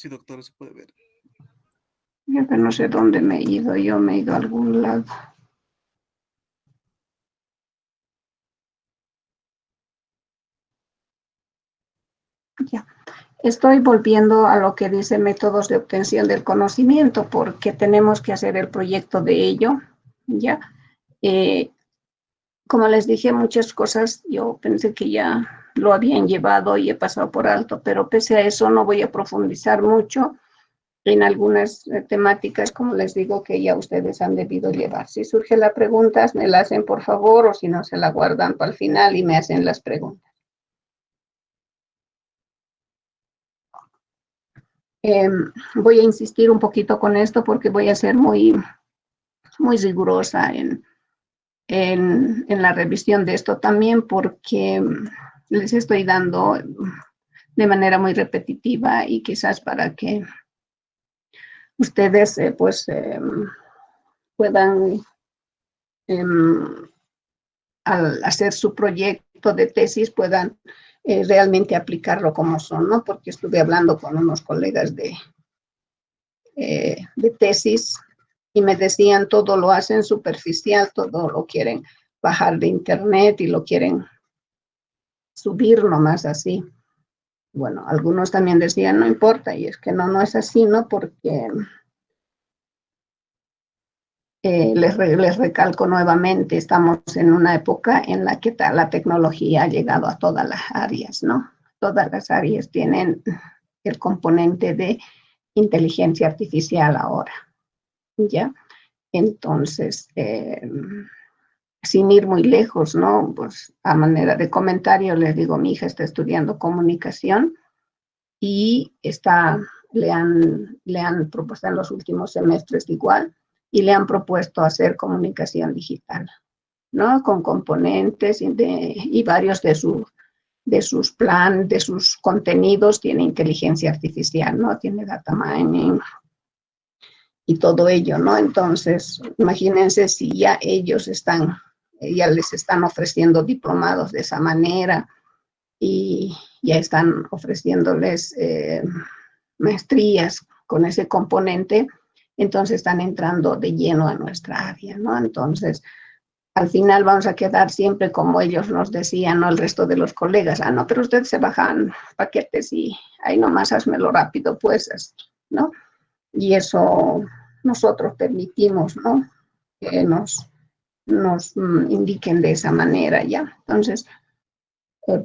Sí, doctora, se puede ver. Yo que no sé dónde me he ido, yo me he ido a algún lado. Ya. Estoy volviendo a lo que dice métodos de obtención del conocimiento, porque tenemos que hacer el proyecto de ello, ¿ya? Como les dije, muchas cosas yo pensé que ya lo habían llevado y he pasado por alto, pero pese a eso no voy a profundizar mucho en algunas temáticas, como les digo, que ya ustedes han debido llevar. Si surge la pregunta, me la hacen por favor, o si no, se la guardan para el final y me hacen las preguntas. Voy a insistir un poquito con esto porque voy a ser muy rigurosa en la revisión de esto también, porque les estoy dando de manera muy repetitiva y quizás para que ustedes puedan al hacer su proyecto de tesis puedan realmente aplicarlo como son, ¿no? Porque estuve hablando con unos colegas de tesis y me decían todo lo hacen superficial, todo lo quieren bajar de internet y lo quieren subir nomás así. Bueno, algunos también decían no importa, y es que no es así, ¿no? Porque les recalco nuevamente, estamos en una época en la que la tecnología ha llegado a todas las áreas, ¿no? Todas las áreas tienen el componente de inteligencia artificial ahora, ¿ya? Entonces, sin ir muy lejos, ¿no? Pues a manera de comentario les digo, mi hija está estudiando comunicación y le han propuesto en los últimos semestres igual, y le han propuesto hacer comunicación digital, ¿no? Con componentes y varios de sus contenidos tiene inteligencia artificial, ¿no? Tiene data mining y todo ello, ¿no? Entonces, imagínense si ya ya les están ofreciendo diplomados de esa manera y ya están ofreciéndoles maestrías con ese componente, entonces están entrando de lleno a nuestra área, ¿no? Entonces, al final vamos a quedar siempre como ellos nos decían, ¿no? El resto de los colegas, no, pero ustedes se bajan paquetes y ahí nomás házmelo rápido, pues, ¿no? Y eso nosotros permitimos, ¿no? Que nos indiquen de esa manera, ¿ya? Entonces,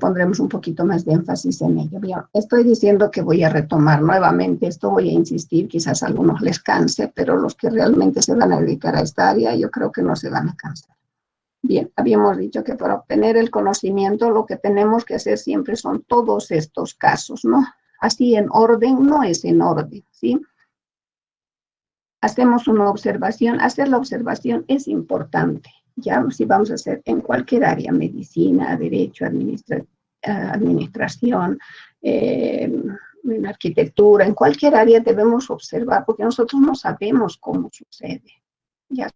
pondremos un poquito más de énfasis en ello. Bien, estoy diciendo que voy a retomar nuevamente esto, voy a insistir, quizás a algunos les canse, pero los que realmente se van a dedicar a esta área, yo creo que no se van a cansar. Bien, habíamos dicho que para obtener el conocimiento lo que tenemos que hacer siempre son todos estos casos, ¿no? Así en orden, no es en orden, ¿sí? Hacemos una observación, hacer la observación es importante. Ya si vamos a hacer en cualquier área, medicina, derecho, administración, en arquitectura, en cualquier área debemos observar porque nosotros no sabemos cómo sucede. Ya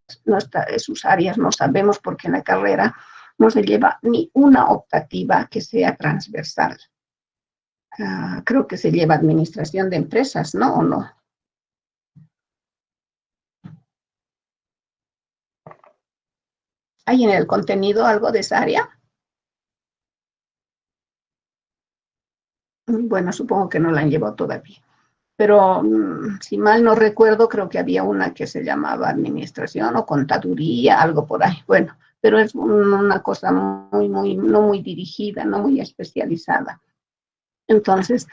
sus áreas no sabemos porque en la carrera no se lleva ni una optativa que sea transversal. Creo que se lleva administración de empresas, ¿no? ¿O no? ¿Hay en el contenido algo de esa área? Bueno, supongo que no la han llevado todavía. Pero si mal no recuerdo, creo que había una que se llamaba administración o contaduría, algo por ahí. Bueno, pero es una cosa no muy dirigida, no muy especializada. Entonces,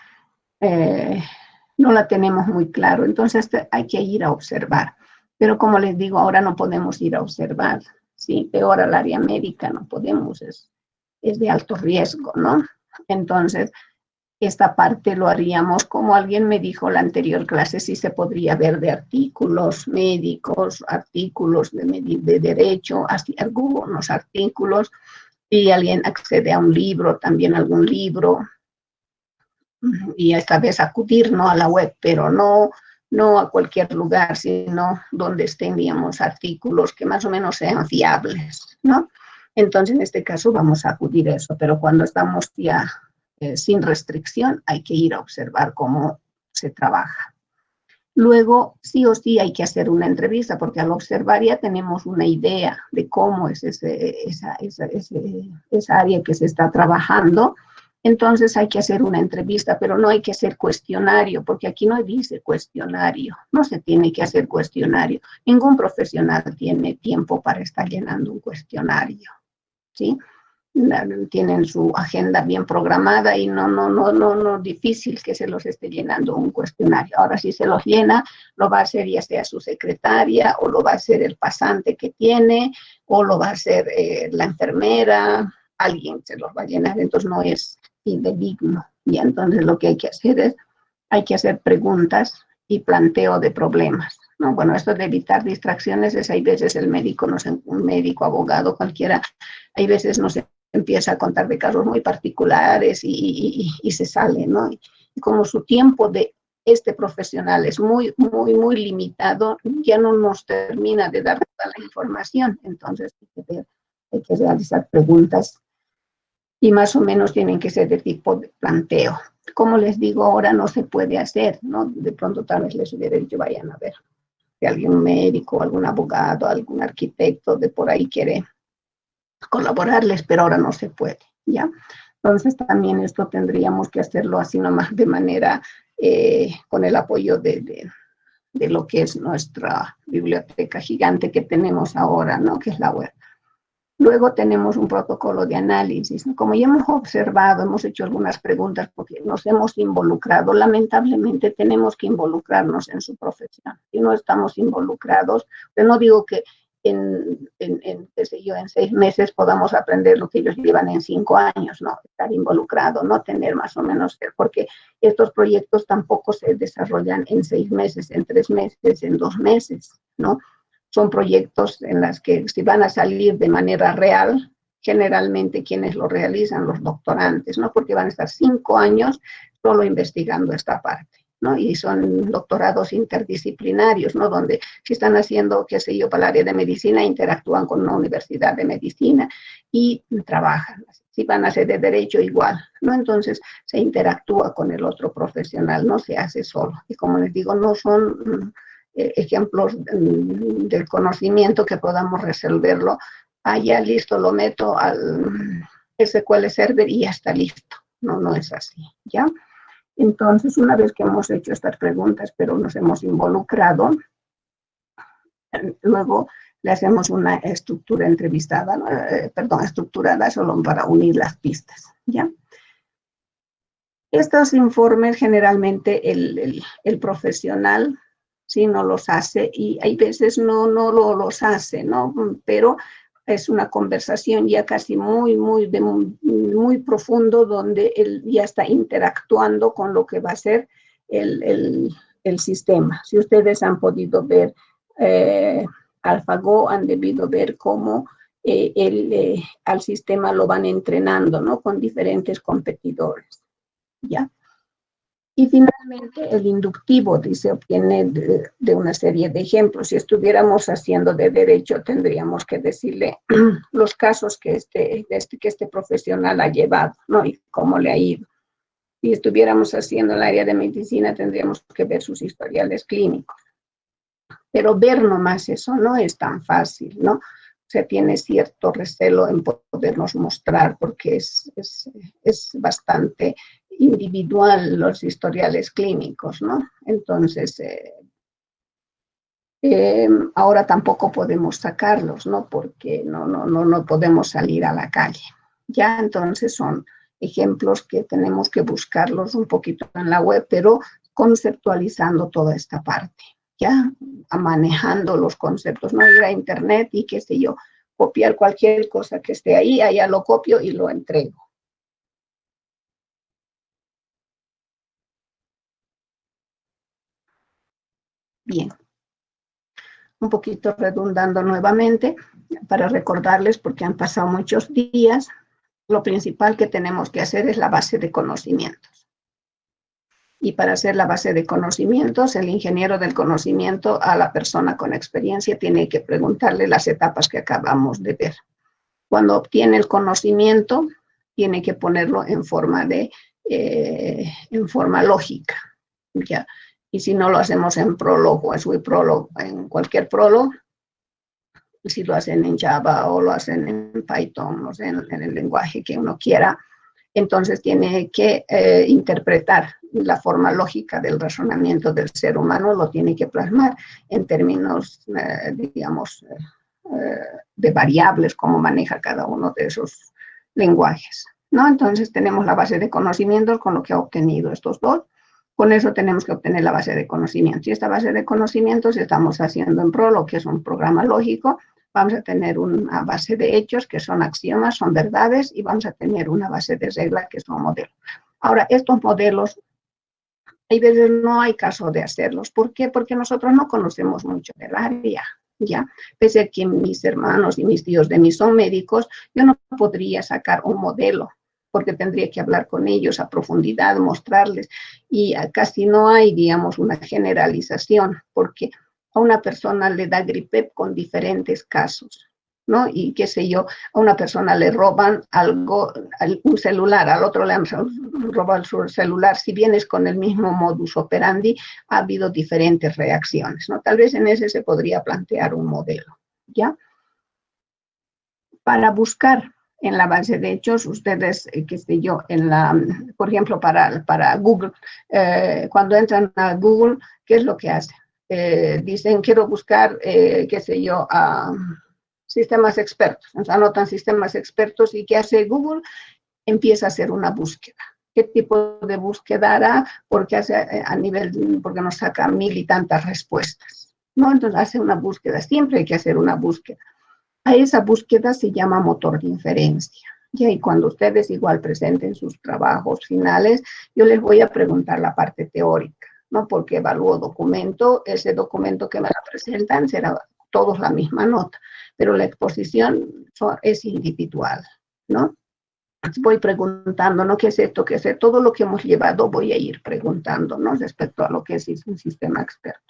no la tenemos muy claro. Entonces, hay que ir a observar. Pero como les digo, ahora no podemos ir a observar, ¿sí? Peor al área médica no podemos, es de alto riesgo, ¿no? Entonces, esta parte lo haríamos, como alguien me dijo la anterior clase, si se podría ver de artículos médicos, artículos de derecho, así, algunos artículos, y alguien accede a un libro, también algún libro, y esta vez acudir, ¿no? A la web, pero no a cualquier lugar, sino donde estén, digamos, artículos que más o menos sean fiables, ¿no? Entonces, en este caso vamos a acudir a eso, pero cuando estamos ya sin restricción, hay que ir a observar cómo se trabaja. Luego, sí o sí hay que hacer una entrevista, porque al observar ya tenemos una idea de cómo es esa área que se está trabajando. Entonces hay que hacer una entrevista, pero no hay que hacer cuestionario, porque aquí no dice cuestionario, no se tiene que hacer cuestionario. Ningún profesional tiene tiempo para estar llenando un cuestionario, ¿sí? Tienen su agenda bien programada y no difícil que se los esté llenando un cuestionario. Ahora, si se los llena, lo va a hacer ya sea su secretaria, o lo va a hacer el pasante que tiene, o lo va a hacer la enfermera, alguien se los va a llenar, entonces no es fidedigno. Y entonces lo que hay que hacer es, hay que hacer preguntas y planteo de problemas, ¿no? Bueno, esto de evitar distracciones es, hay veces el médico, no sé, un médico, abogado, cualquiera, hay veces no se empieza a contar de casos muy particulares y se sale, ¿no? Y como su tiempo de este profesional es muy limitado, ya no nos termina de dar toda la información, entonces hay que realizar preguntas y más o menos tienen que ser de tipo de planteo. Como les digo, ahora no se puede hacer, ¿no? De pronto tal vez les hubiera dicho, vayan a ver, si algún médico, algún abogado, algún arquitecto de por ahí quiere colaborarles, pero ahora no se puede, ¿ya? Entonces también esto tendríamos que hacerlo así nomás de manera, con el apoyo de lo que es nuestra biblioteca gigante que tenemos ahora, ¿no? Que es la web. Luego tenemos un protocolo de análisis. Como ya hemos observado, hemos hecho algunas preguntas porque nos hemos involucrado. Lamentablemente tenemos que involucrarnos en su profesión. Si no estamos involucrados, pero no digo que qué sé yo, en 6 meses podamos aprender lo que ellos llevan en 5 años, ¿no? Estar involucrado, no tener más o menos, porque estos proyectos tampoco se desarrollan en 6 meses, en 3 meses, en 2 meses, ¿no? Son proyectos en los que si van a salir de manera real, generalmente quienes lo realizan, los doctorantes, ¿no? Porque van a estar 5 años solo investigando esta parte, ¿no? Y son doctorados interdisciplinarios, ¿no? Donde si están haciendo, qué sé yo, para el área de medicina, interactúan con una universidad de medicina y trabajan. Si van a ser de derecho, igual, ¿no? Entonces se interactúa con el otro profesional, no se hace solo. Y como les digo, no son ejemplos del conocimiento que podamos resolverlo. Ya listo, lo meto al SQL Server y ya está listo. No es así, ¿ya? Entonces, una vez que hemos hecho estas preguntas, pero nos hemos involucrado, luego le hacemos una estructura entrevistada, estructurada solo para unir las pistas, ¿ya? Estos informes generalmente el profesional sí no los hace y hay veces no los hace, ¿no? Pero es una conversación ya casi muy profundo donde él ya está interactuando con lo que va a ser el sistema. Si ustedes han podido ver AlphaGo, han debido ver cómo al sistema lo van entrenando, ¿no? Con diferentes competidores, ¿ya? Y finalmente el inductivo se obtiene de una serie de ejemplos. Si estuviéramos haciendo de derecho, tendríamos que decirle los casos que este profesional ha llevado, ¿no? Y cómo le ha ido. Si estuviéramos haciendo el área de medicina, tendríamos que ver sus historiales clínicos. Pero ver nomás eso no es tan fácil, ¿no? Se tiene cierto recelo en podernos mostrar porque es bastante individual los historiales clínicos, ¿no? Entonces, ahora tampoco podemos sacarlos, ¿no? Porque no podemos salir a la calle. Ya, entonces son ejemplos que tenemos que buscarlos un poquito en la web, pero conceptualizando toda esta parte, ya, manejando los conceptos, no ir a internet y qué sé yo, copiar cualquier cosa que esté ahí, allá lo copio y lo entrego. Bien, un poquito redundando nuevamente para recordarles, porque han pasado muchos días, lo principal que tenemos que hacer es la base de conocimientos. Y para hacer la base de conocimientos, el ingeniero del conocimiento a la persona con experiencia tiene que preguntarle las etapas que acabamos de ver. Cuando obtiene el conocimiento, tiene que ponerlo en forma lógica. ¿ya? Y si no lo hacemos en Prolog o en SwiftProlog, en cualquier Prolog, si lo hacen en Java o lo hacen en Python, o sea, en el lenguaje que uno quiera, entonces tiene que interpretar la forma lógica del razonamiento del ser humano, lo tiene que plasmar en términos, digamos, de variables, cómo maneja cada uno de esos lenguajes, ¿no? Entonces tenemos la base de conocimientos con lo que ha obtenido estos dos. Con eso tenemos que obtener la base de conocimientos. Y esta base de conocimientos estamos haciendo en Prolog, que es un programa lógico. Vamos a tener una base de hechos, que son axiomas, son verdades, y vamos a tener una base de reglas, que son modelos. Ahora, estos modelos, hay veces no hay caso de hacerlos. ¿Por qué? Porque nosotros no conocemos mucho del área, ¿ya? Pese a que mis hermanos y mis tíos de mí son médicos, yo no podría sacar un modelo, porque tendría que hablar con ellos a profundidad, mostrarles, y casi no hay, digamos, una generalización, porque a una persona le da gripe con diferentes casos, ¿no? Y qué sé yo, a una persona le roban algo, un celular, al otro le han robado su celular, si vienes con el mismo modus operandi, ha habido diferentes reacciones, ¿no? Tal vez en ese se podría plantear un modelo, ¿ya? Para buscar en la base de hechos, ustedes, qué sé yo, por ejemplo, para Google, cuando entran a Google, ¿qué es lo que hacen? Dicen, quiero buscar, qué sé yo, sistemas expertos. Entonces anotan sistemas expertos, y ¿qué hace Google? Empieza a hacer una búsqueda. ¿Qué tipo de búsqueda hará? Porque porque nos saca 1000 y tantas respuestas, ¿no? Entonces hace una búsqueda, siempre hay que hacer una búsqueda. A esa búsqueda se llama motor de inferencia. Y cuando ustedes igual presenten sus trabajos finales, yo les voy a preguntar la parte teórica, ¿no? Porque evalúo documento, ese documento que me la presentan será todos la misma nota, pero la exposición es individual, ¿no? Voy preguntando, ¿no? ¿Qué es esto? ¿Qué es esto? Todo lo que hemos llevado voy a ir preguntando, ¿no? Respecto a lo que es un sistema experto.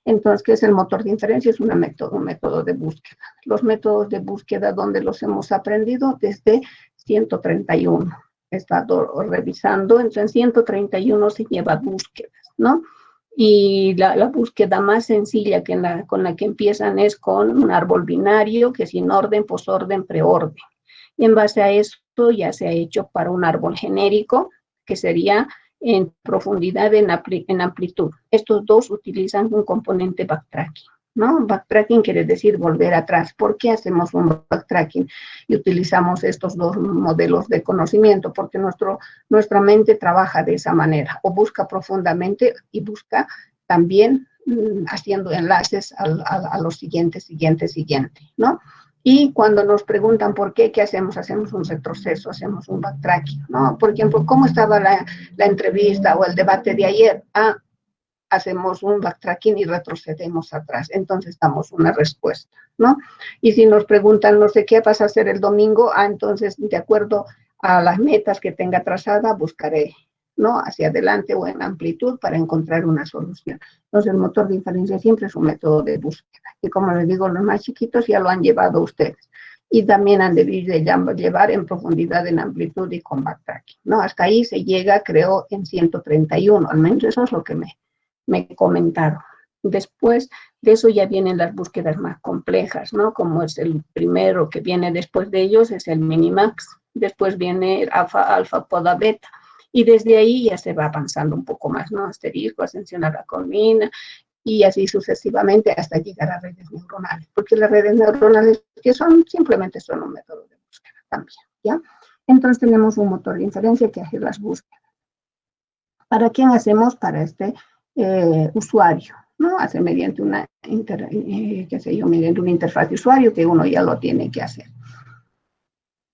Entonces, ¿qué es el motor de inferencia? Es un método de búsqueda. Los métodos de búsqueda, ¿dónde los hemos aprendido? Desde 131. He estado revisando, entonces en 131 se lleva búsquedas, ¿no? Y la búsqueda más sencilla con la que empiezan es con un árbol binario, que es sin orden, posorden, preorden. Y en base a esto ya se ha hecho para un árbol genérico, que sería en profundidad, en amplitud. Estos dos utilizan un componente backtracking, ¿no? Backtracking quiere decir volver atrás. ¿Por qué hacemos un backtracking y utilizamos estos dos modelos de conocimiento? Porque nuestra mente trabaja de esa manera, o busca profundamente y busca también haciendo enlaces a los siguiente, ¿no? Y cuando nos preguntan por qué, ¿qué hacemos? Hacemos un retroceso, hacemos un backtracking, ¿no? Por ejemplo, ¿cómo estaba la entrevista o el debate de ayer? Hacemos un backtracking y retrocedemos atrás. Entonces damos una respuesta, ¿no? Y si nos preguntan, no sé qué vas a hacer el domingo, entonces, de acuerdo a las metas que tenga trazada, buscaré, ¿no? Hacia adelante o en amplitud para encontrar una solución. Entonces, el motor de inferencia siempre es un método de búsqueda. Y como les digo, los más chiquitos ya lo han llevado ustedes. Y también han debido llevar en profundidad, en amplitud y con backtracking, ¿no? Hasta ahí se llega, creo, en 131. Al menos eso es lo que me comentaron. Después de eso ya vienen las búsquedas más complejas, ¿no? Como es el primero que viene después de ellos, es el minimax. Después viene el alfa, poda, beta. Y desde ahí ya se va avanzando un poco más, ¿no? Asterisco, ascensión a la colmena, y así sucesivamente hasta llegar a redes neuronales. Porque las redes neuronales, que simplemente son un método de búsqueda también, ¿ya? Entonces tenemos un motor de inferencia que hace las búsquedas. ¿Para quién hacemos? Para este usuario, ¿no? Hace mediante mediante una interfaz de usuario que uno ya lo tiene que hacer.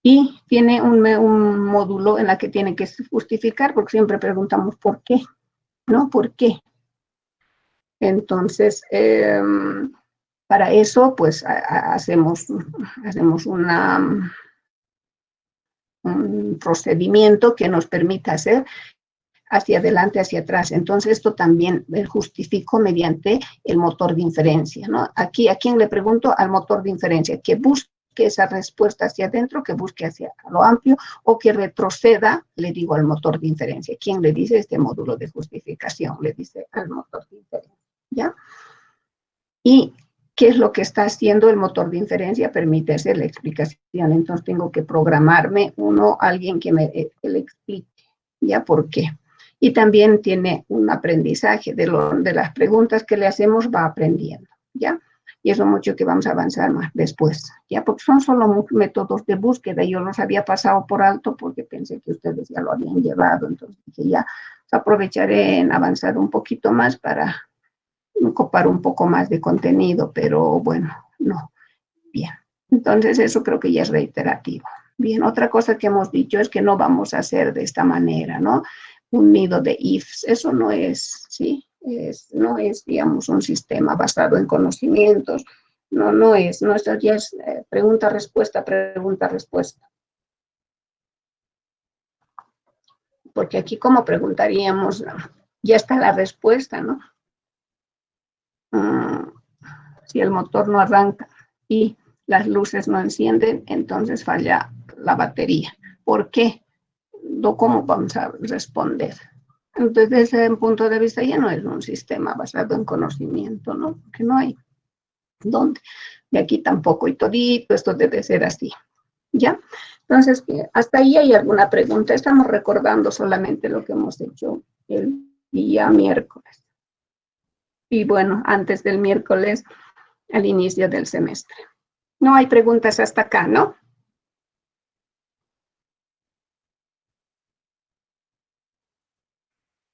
Y tiene un módulo en la que tiene que justificar, porque siempre preguntamos ¿por qué? ¿No? ¿Por qué? Entonces, para eso, pues, hacemos un procedimiento que nos permita hacer hacia adelante, hacia atrás. Entonces, esto también justifico mediante el motor de inferencia, ¿no? Aquí, ¿a quién le pregunto? Al motor de inferencia, que busque esa respuesta hacia adentro, que busque hacia lo amplio, o que retroceda, le digo al motor de inferencia. ¿Quién le dice? Este módulo de justificación, le dice al motor de inferencia, ¿ya? Y ¿qué es lo que está haciendo el motor de inferencia? Permite hacer la explicación. Entonces tengo que programarme alguien que me le explique, ¿ya? ¿Por qué? Y también tiene un aprendizaje de las preguntas que le hacemos, va aprendiendo, ¿ya? Y eso mucho que vamos a avanzar más después, ¿ya? Porque son solo métodos de búsqueda. Yo los había pasado por alto porque pensé que ustedes ya lo habían llevado. Entonces dije, ya aprovecharé en avanzar un poquito más para copar un poco más de contenido, pero bueno, no. Bien, entonces eso creo que ya es reiterativo. Bien, otra cosa que hemos dicho es que no vamos a hacer de esta manera, ¿no? Un nido de ifs, eso no es, ¿sí? No es, digamos, un sistema basado en conocimientos, no, esto ya es pregunta-respuesta, pregunta-respuesta. Porque aquí como preguntaríamos, ya está la respuesta, ¿no? Si el motor no arranca y las luces no encienden, entonces falla la batería. ¿Por qué? ¿Cómo vamos a responder? Entonces, desde ese punto de vista ya no es un sistema basado en conocimiento, ¿no? Porque no hay dónde. Y aquí tampoco, y todito esto debe ser así, ¿ya? Entonces, hasta ahí hay alguna pregunta. Estamos recordando solamente lo que hemos hecho el día miércoles. Y bueno, antes del miércoles, al inicio del semestre. No hay preguntas hasta acá, ¿no?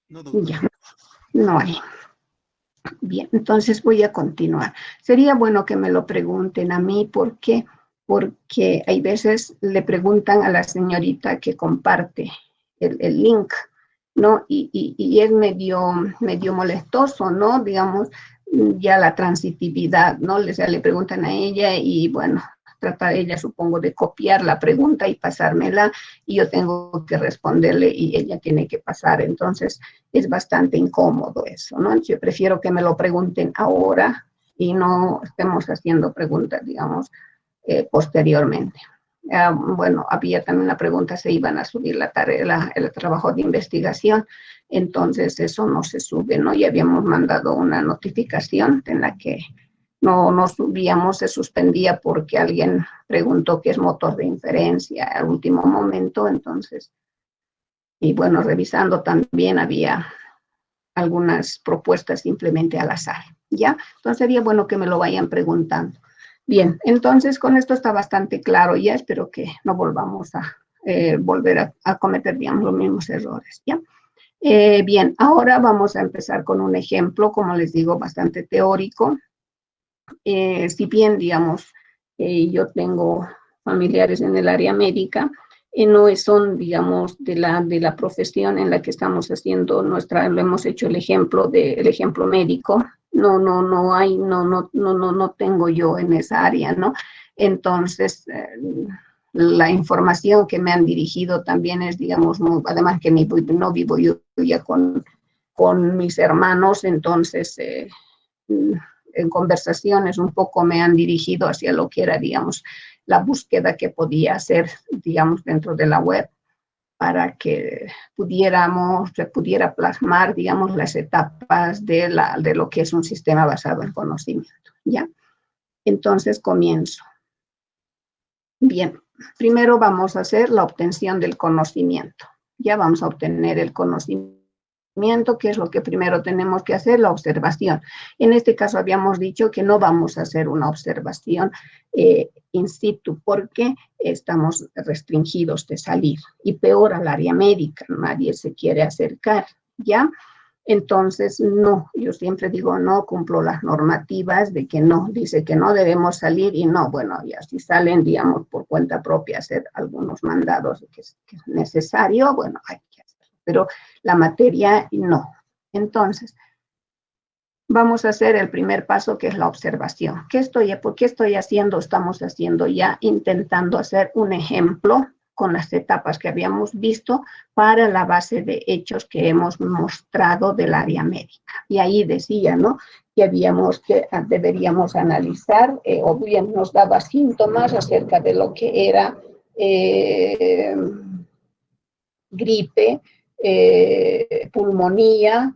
No, doctora. Ya, no hay. Bien, entonces voy a continuar. Sería bueno que me lo pregunten a mí, ¿por qué? Porque hay veces le preguntan a la señorita que comparte el link, ¿no? Y es medio molestoso, ¿no? Digamos, ya la transitividad, ¿no? O sea, le preguntan a ella y bueno, trata ella, supongo, de copiar la pregunta y pasármela, y yo tengo que responderle y ella tiene que pasar. Entonces, es bastante incómodo eso, ¿no? Yo prefiero que me lo pregunten ahora y no estemos haciendo preguntas, digamos, posteriormente. Bueno, había también una pregunta, se iban a subir la tarea, el trabajo de investigación, entonces eso no se sube, ¿no? Ya habíamos mandado una notificación en la que no subíamos, se suspendía porque alguien preguntó qué es motor de inferencia al último momento, entonces, y bueno, revisando también había algunas propuestas simplemente al azar, ¿ya? Entonces sería bueno que me lo vayan preguntando. Bien, entonces con esto está bastante claro ya, espero que no volvamos a volver a cometer, digamos, los mismos errores, ¿ya? Bien, ahora vamos a empezar con un ejemplo, como les digo, bastante teórico. Si bien, digamos, yo tengo familiares en el área médica, no son, digamos, de la profesión en la que estamos haciendo lo hemos hecho el ejemplo médico, no tengo yo en esa área, ¿no? Entonces, la información que me han dirigido también es, digamos, además que no vivo yo ya con mis hermanos, entonces, en conversaciones un poco me han dirigido hacia lo que era, digamos, la búsqueda que podía hacer, digamos, dentro de la web para que se pudiera plasmar, digamos, las etapas de lo que es un sistema basado en conocimiento, ¿ya? Entonces, comienzo. Bien, primero vamos a hacer la obtención del conocimiento. Ya vamos a obtener el conocimiento, que es lo que primero tenemos que hacer, la observación. En este caso habíamos dicho que no vamos a hacer una observación in situ porque estamos restringidos de salir, y peor al área médica, nadie se quiere acercar, ¿ya? Entonces, no, yo siempre digo no, cumplo las normativas de que no, dice que no debemos salir y no, bueno, ya si salen, digamos, por cuenta propia hacer algunos mandados que es necesario, bueno, hay que hacerlo, pero la materia no. Entonces, vamos a hacer el primer paso, que es la observación. ¿Por qué estoy haciendo? Estamos haciendo ya, intentando hacer un ejemplo con las etapas que habíamos visto para la base de hechos que hemos mostrado del área médica. Y ahí decía, ¿no?, que deberíamos analizar, o bien nos daba síntomas acerca de lo que era gripe, pulmonía,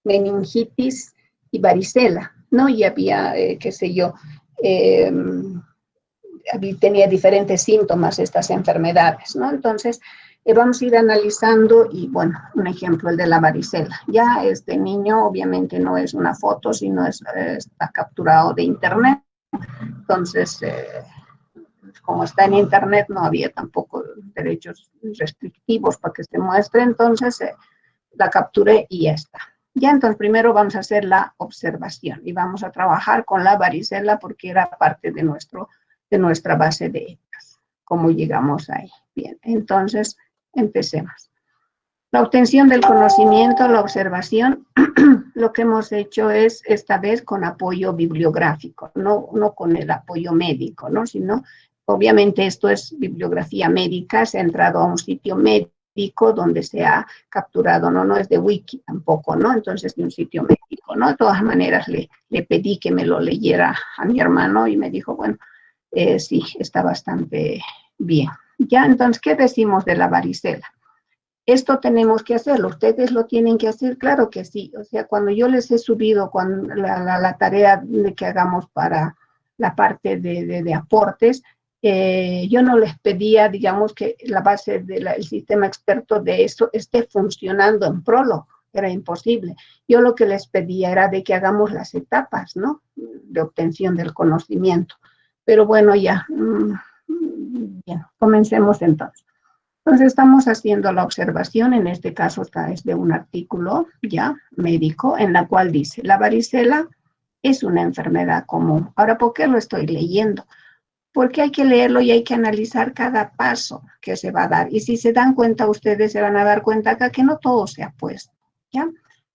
meningitis y varicela, ¿no? Y había, qué sé yo, tenía diferentes síntomas estas enfermedades, ¿no? Entonces, vamos a ir analizando y, bueno, un ejemplo, el de la varicela. Ya este niño obviamente no es una foto, sino está capturado de internet. Entonces, como está en internet, no había tampoco derechos restrictivos para que se muestre, entonces la capturé y ya está. Ya, entonces primero vamos a hacer la observación y vamos a trabajar con la varicela porque era parte de nuestra base de hechos. ¿Cómo llegamos ahí? Bien, entonces empecemos. La obtención del conocimiento, la observación, lo que hemos hecho es esta vez con apoyo bibliográfico, no con el apoyo médico, ¿no? Sino, obviamente esto es bibliografía médica, se ha entrado a un sitio médico donde se ha capturado, no es de wiki tampoco, ¿no? Entonces de un sitio médico, ¿no? De todas maneras le pedí que me lo leyera a mi hermano y me dijo, bueno, sí, está bastante bien. Ya, entonces, ¿qué decimos de la varicela? Esto tenemos que hacerlo, ustedes lo tienen que hacer, claro que sí. O sea, cuando yo les he subido la tarea de que hagamos para la parte de aportes, yo no les pedía, digamos, que la base del sistema experto de eso esté funcionando en Prolog, era imposible. Yo lo que les pedía era de que hagamos las etapas, ¿no?, de obtención del conocimiento. Pero bueno, ya, bien, comencemos entonces. Entonces estamos haciendo la observación, en este caso es de un artículo ya médico, en la cual dice, la varicela es una enfermedad común. Ahora, ¿por qué lo estoy leyendo? Porque hay que leerlo y hay que analizar cada paso que se va a dar. Y si se dan cuenta, ustedes se van a dar cuenta acá que no todo se ha puesto, ¿ya?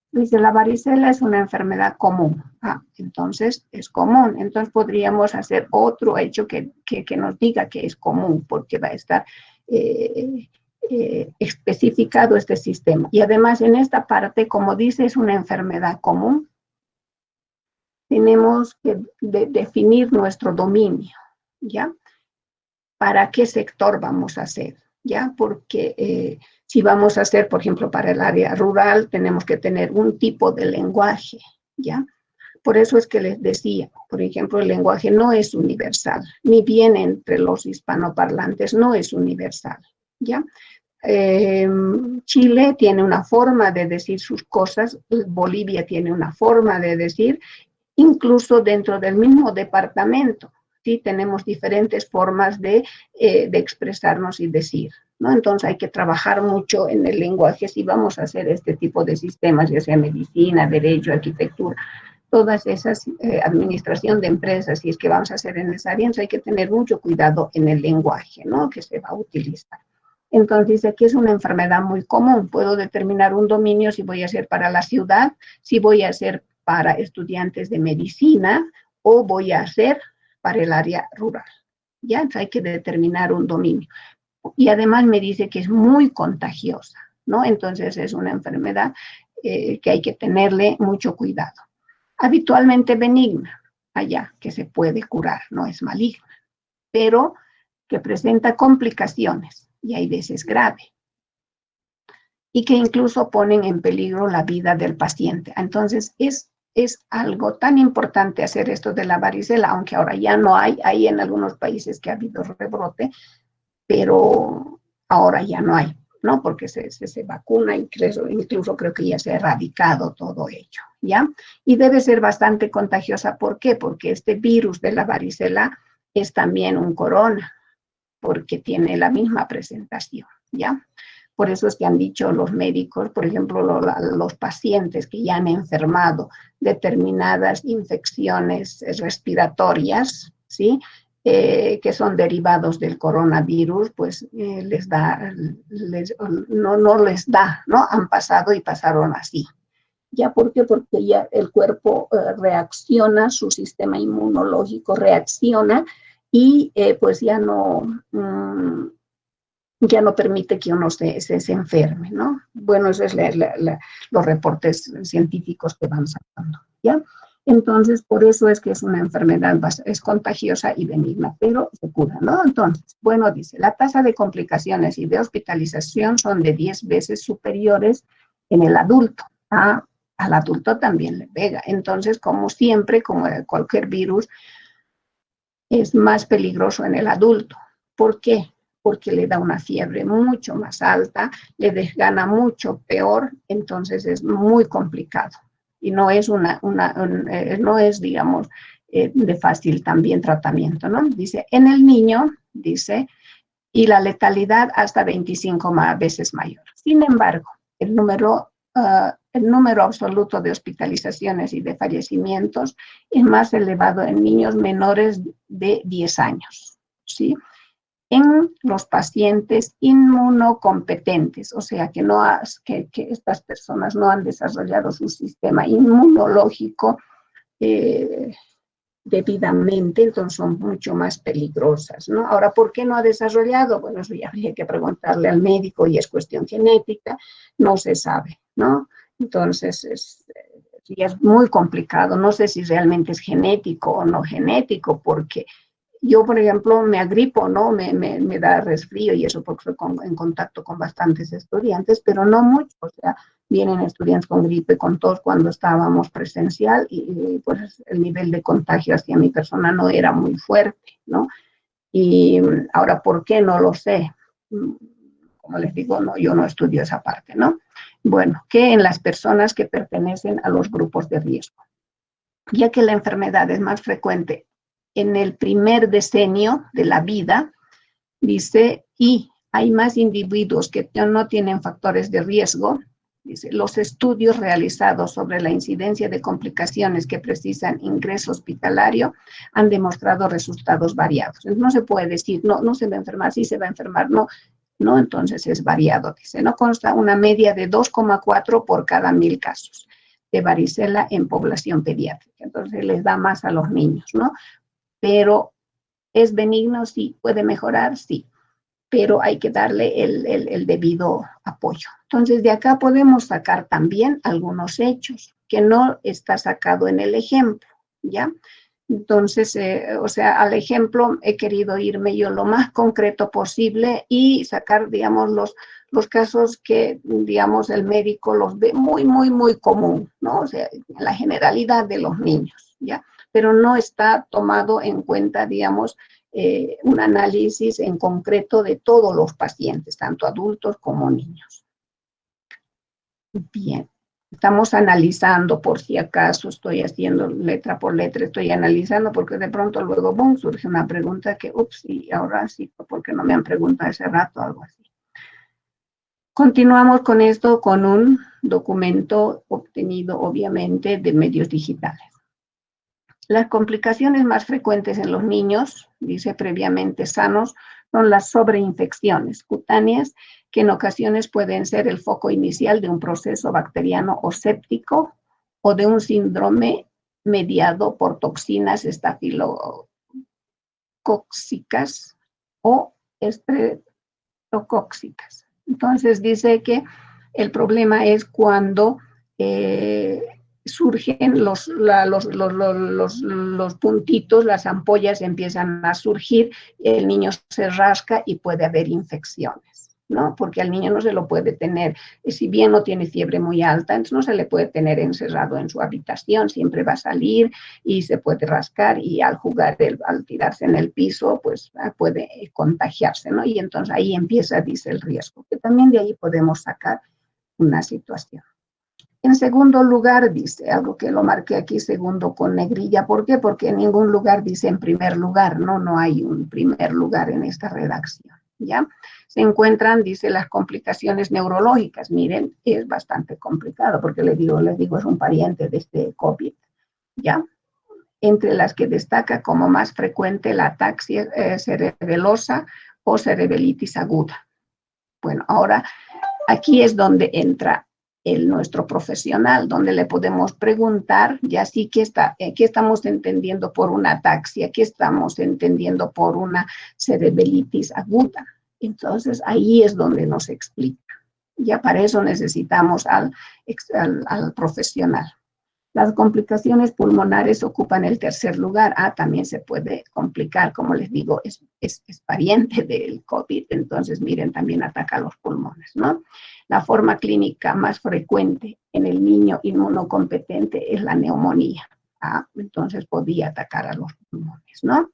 Dice, la varicela es una enfermedad común. Ah, entonces es común. Entonces podríamos hacer otro hecho que nos diga que es común, porque va a estar especificado este sistema. Y además en esta parte, como dice, es una enfermedad común, tenemos que definir nuestro dominio, ¿ya? ¿Para qué sector vamos a hacer? ¿Ya? Porque si vamos a hacer, por ejemplo, para el área rural, tenemos que tener un tipo de lenguaje, ¿ya? Por eso es que les decía, por ejemplo, el lenguaje no es universal, ni bien entre los hispanoparlantes, no es universal, ¿ya? Chile tiene una forma de decir sus cosas, Bolivia tiene una forma de decir, incluso dentro del mismo departamento, ¿sí? Tenemos diferentes formas de expresarnos y decir, ¿no? Entonces hay que trabajar mucho en el lenguaje si vamos a hacer este tipo de sistemas, ya sea medicina, derecho, arquitectura, todas esas, administración de empresas, si es que vamos a hacer en esa área, hay que tener mucho cuidado en el lenguaje, ¿no?, que se va a utilizar. Entonces dice que es una enfermedad muy común. Puedo determinar un dominio si voy a hacer para la ciudad, si voy a hacer para estudiantes de medicina o voy a hacer para el área rural. Ya, entonces hay que determinar un dominio. Y además me dice que es muy contagiosa, ¿no? Entonces es una enfermedad que hay que tenerle mucho cuidado. Habitualmente benigna, allá, que se puede curar, no es maligna, pero que presenta complicaciones y hay veces grave y que incluso ponen en peligro la vida del paciente. Entonces es algo tan importante hacer esto de la varicela, aunque ahora ya no hay en algunos países que ha habido rebrote, pero ahora ya no hay, ¿no? Porque se vacuna, incluso creo que ya se ha erradicado todo ello, ¿ya? Y debe ser bastante contagiosa. ¿Por qué? Porque este virus de la varicela es también un corona, porque tiene la misma presentación, ¿ya? Por eso es que han dicho los médicos, por ejemplo, los pacientes que ya han enfermado determinadas infecciones respiratorias, ¿sí?, que son derivados del coronavirus, pues no les da, ¿no? Han pasado y pasaron así. ¿Ya por qué? Porque ya el cuerpo reacciona, su sistema inmunológico reacciona y pues ya no permite que uno se enferme, ¿no? Bueno, esos es los reportes científicos que van sacando, ¿ya? Entonces, por eso es que es una enfermedad, es contagiosa y benigna, pero se cura, ¿no? Entonces, bueno, dice, la tasa de complicaciones y de hospitalización son de 10 veces superiores en el adulto. Al adulto también le pega. Entonces, como siempre, como cualquier virus, es más peligroso en el adulto. ¿Por qué? Porque le da una fiebre mucho más alta, le desgana mucho peor, entonces es muy complicado. Y no es, no es digamos, de fácil también tratamiento, ¿no? Dice, en el niño, dice, y la letalidad hasta 25 veces mayor. Sin embargo, el número absoluto de hospitalizaciones y de fallecimientos es más elevado en niños menores de 10 años, ¿sí? En los pacientes inmunocompetentes, o sea, que estas personas no han desarrollado su sistema inmunológico debidamente, entonces son mucho más peligrosas, ¿no? Ahora, ¿por qué no ha desarrollado? Bueno, eso ya habría que preguntarle al médico y es cuestión genética, no se sabe, ¿no? Entonces, es muy complicado, no sé si realmente es genético o no genético, porque yo, por ejemplo, me agripo, ¿no? Me da resfrío y eso porque estoy en contacto con bastantes estudiantes, pero no mucho, o sea, vienen estudiantes con gripe, con tos cuando estábamos presencial y pues el nivel de contagio hacia mi persona no era muy fuerte, ¿no? Y ahora, ¿por qué? No lo sé. Como les digo, no, yo no estudio esa parte, ¿no? Bueno, que en las personas que pertenecen a los grupos de riesgo, ya que la enfermedad es más frecuente en el primer decenio de la vida, dice, y hay más individuos que no tienen factores de riesgo. Dice, los estudios realizados sobre la incidencia de complicaciones que precisan ingreso hospitalario han demostrado resultados variados. Entonces, no se puede decir, no se va a enfermar, sí se va a enfermar, no, entonces es variado. Dice, no consta una media de 2,4 por cada 1000 casos de varicela en población pediátrica. Entonces les da más a los niños, ¿no? Pero ¿es benigno? Sí. ¿Puede mejorar? Sí. Pero hay que darle el debido apoyo. Entonces, de acá podemos sacar también algunos hechos que no está sacado en el ejemplo, ¿ya? Entonces, o sea, al ejemplo he querido irme yo lo más concreto posible y sacar, digamos, los casos que, digamos, el médico los ve muy, muy, muy común, ¿no? O sea, la generalidad de los niños, ¿ya? Pero no está tomado en cuenta, digamos, un análisis en concreto de todos los pacientes, tanto adultos como niños. Bien, estamos analizando por si acaso, estoy haciendo letra por letra, estoy analizando porque de pronto luego, boom, surge una pregunta que, ups, y ahora sí, porque no me han preguntado hace rato, algo así. Continuamos con esto con un documento obtenido obviamente de medios digitales. Las complicaciones más frecuentes en los niños, dice previamente sanos, son las sobreinfecciones cutáneas, que en ocasiones pueden ser el foco inicial de un proceso bacteriano o séptico o de un síndrome mediado por toxinas estafilocóxicas o estreptocóxicas. Entonces dice que el problema es cuando surgen los puntitos, las ampollas empiezan a surgir, el niño se rasca y puede haber infecciones, ¿no? Porque al niño no se lo puede tener, si bien no tiene fiebre muy alta, entonces no se le puede tener encerrado en su habitación, siempre va a salir y se puede rascar y al jugar, al tirarse en el piso, pues puede contagiarse, ¿no? Y entonces ahí empieza, dice, el riesgo, que también de ahí podemos sacar una situación. En segundo lugar, dice, algo que lo marqué aquí, segundo con negrilla. ¿Por qué? Porque en ningún lugar dice en primer lugar, ¿no? No hay un primer lugar en esta redacción, ¿ya? Se encuentran, dice, las complicaciones neurológicas. Miren, es bastante complicado porque les digo, es un pariente de este COVID, ¿ya? Entre las que destaca como más frecuente la ataxia cerebelosa o cerebelitis aguda. Bueno, ahora aquí es donde entra nuestro profesional, donde le podemos preguntar, ya sí, qué estamos entendiendo por una ataxia, qué estamos entendiendo por una cerebritis aguda. Entonces, ahí es donde nos explica. Ya para eso necesitamos al profesional. Las complicaciones pulmonares ocupan el tercer lugar. También se puede complicar, como les digo, es pariente del COVID, entonces miren, también ataca los pulmones, ¿no? La forma clínica más frecuente en el niño inmunocompetente es la neumonía. Entonces podía atacar a los pulmones, ¿no?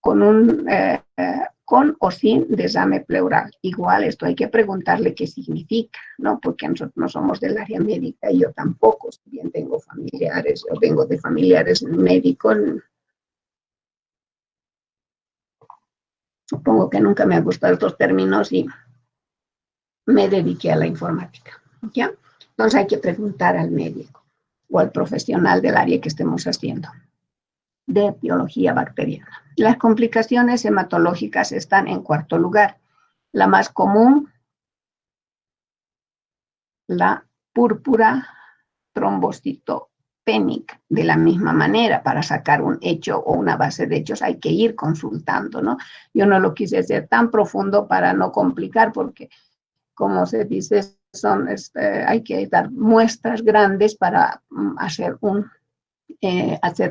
Con o sin derrame pleural. Igual esto hay que preguntarle qué significa, ¿no? Porque nosotros no somos del área médica y yo tampoco, si bien tengo familiares o vengo de familiares médicos, supongo que nunca me han gustado estos términos y me dediqué a la informática, ¿ya? Entonces hay que preguntar al médico o al profesional del área que estemos haciendo de biología bacteriana. Las complicaciones hematológicas están en cuarto lugar. La más común, la púrpura trombocitopénica. De la misma manera, para sacar un hecho o una base de hechos hay que ir consultando, ¿no? Yo no lo quise hacer tan profundo para no complicar, porque, como se dice, hay que dar muestras grandes para hacer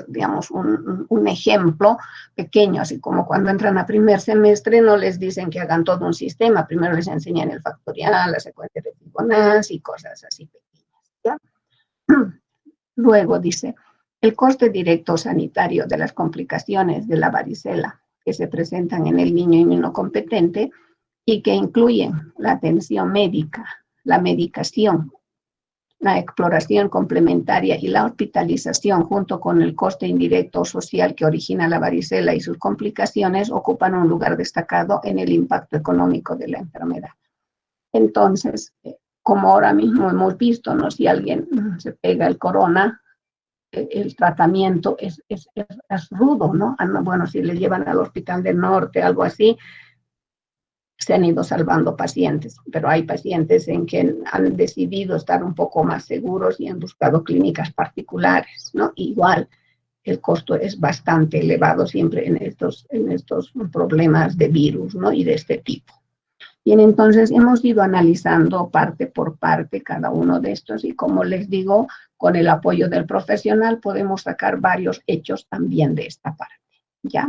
digamos, un ejemplo pequeño, así como cuando entran a primer semestre no les dicen que hagan todo un sistema, primero les enseñan el factorial, la secuencia de Fibonacci y cosas así pequeñas, ¿ya? Luego dice, el coste directo sanitario de las complicaciones de la varicela que se presentan en el niño inmunocompetente y que incluyen la atención médica, la medicación, la exploración complementaria y la hospitalización, junto con el coste indirecto social que origina la varicela y sus complicaciones, ocupan un lugar destacado en el impacto económico de la enfermedad. Entonces, como ahora mismo hemos visto, ¿no? Si alguien se pega el corona, el tratamiento es rudo, ¿no? Bueno, si le llevan al Hospital del Norte, algo así, se han ido salvando pacientes, pero hay pacientes en que han decidido estar un poco más seguros y han buscado clínicas particulares, ¿no? Igual, el costo es bastante elevado siempre en estos problemas de virus, ¿no? Y de este tipo. Bien, entonces hemos ido analizando parte por parte cada uno de estos y, como les digo, con el apoyo del profesional podemos sacar varios hechos también de esta parte, ¿ya?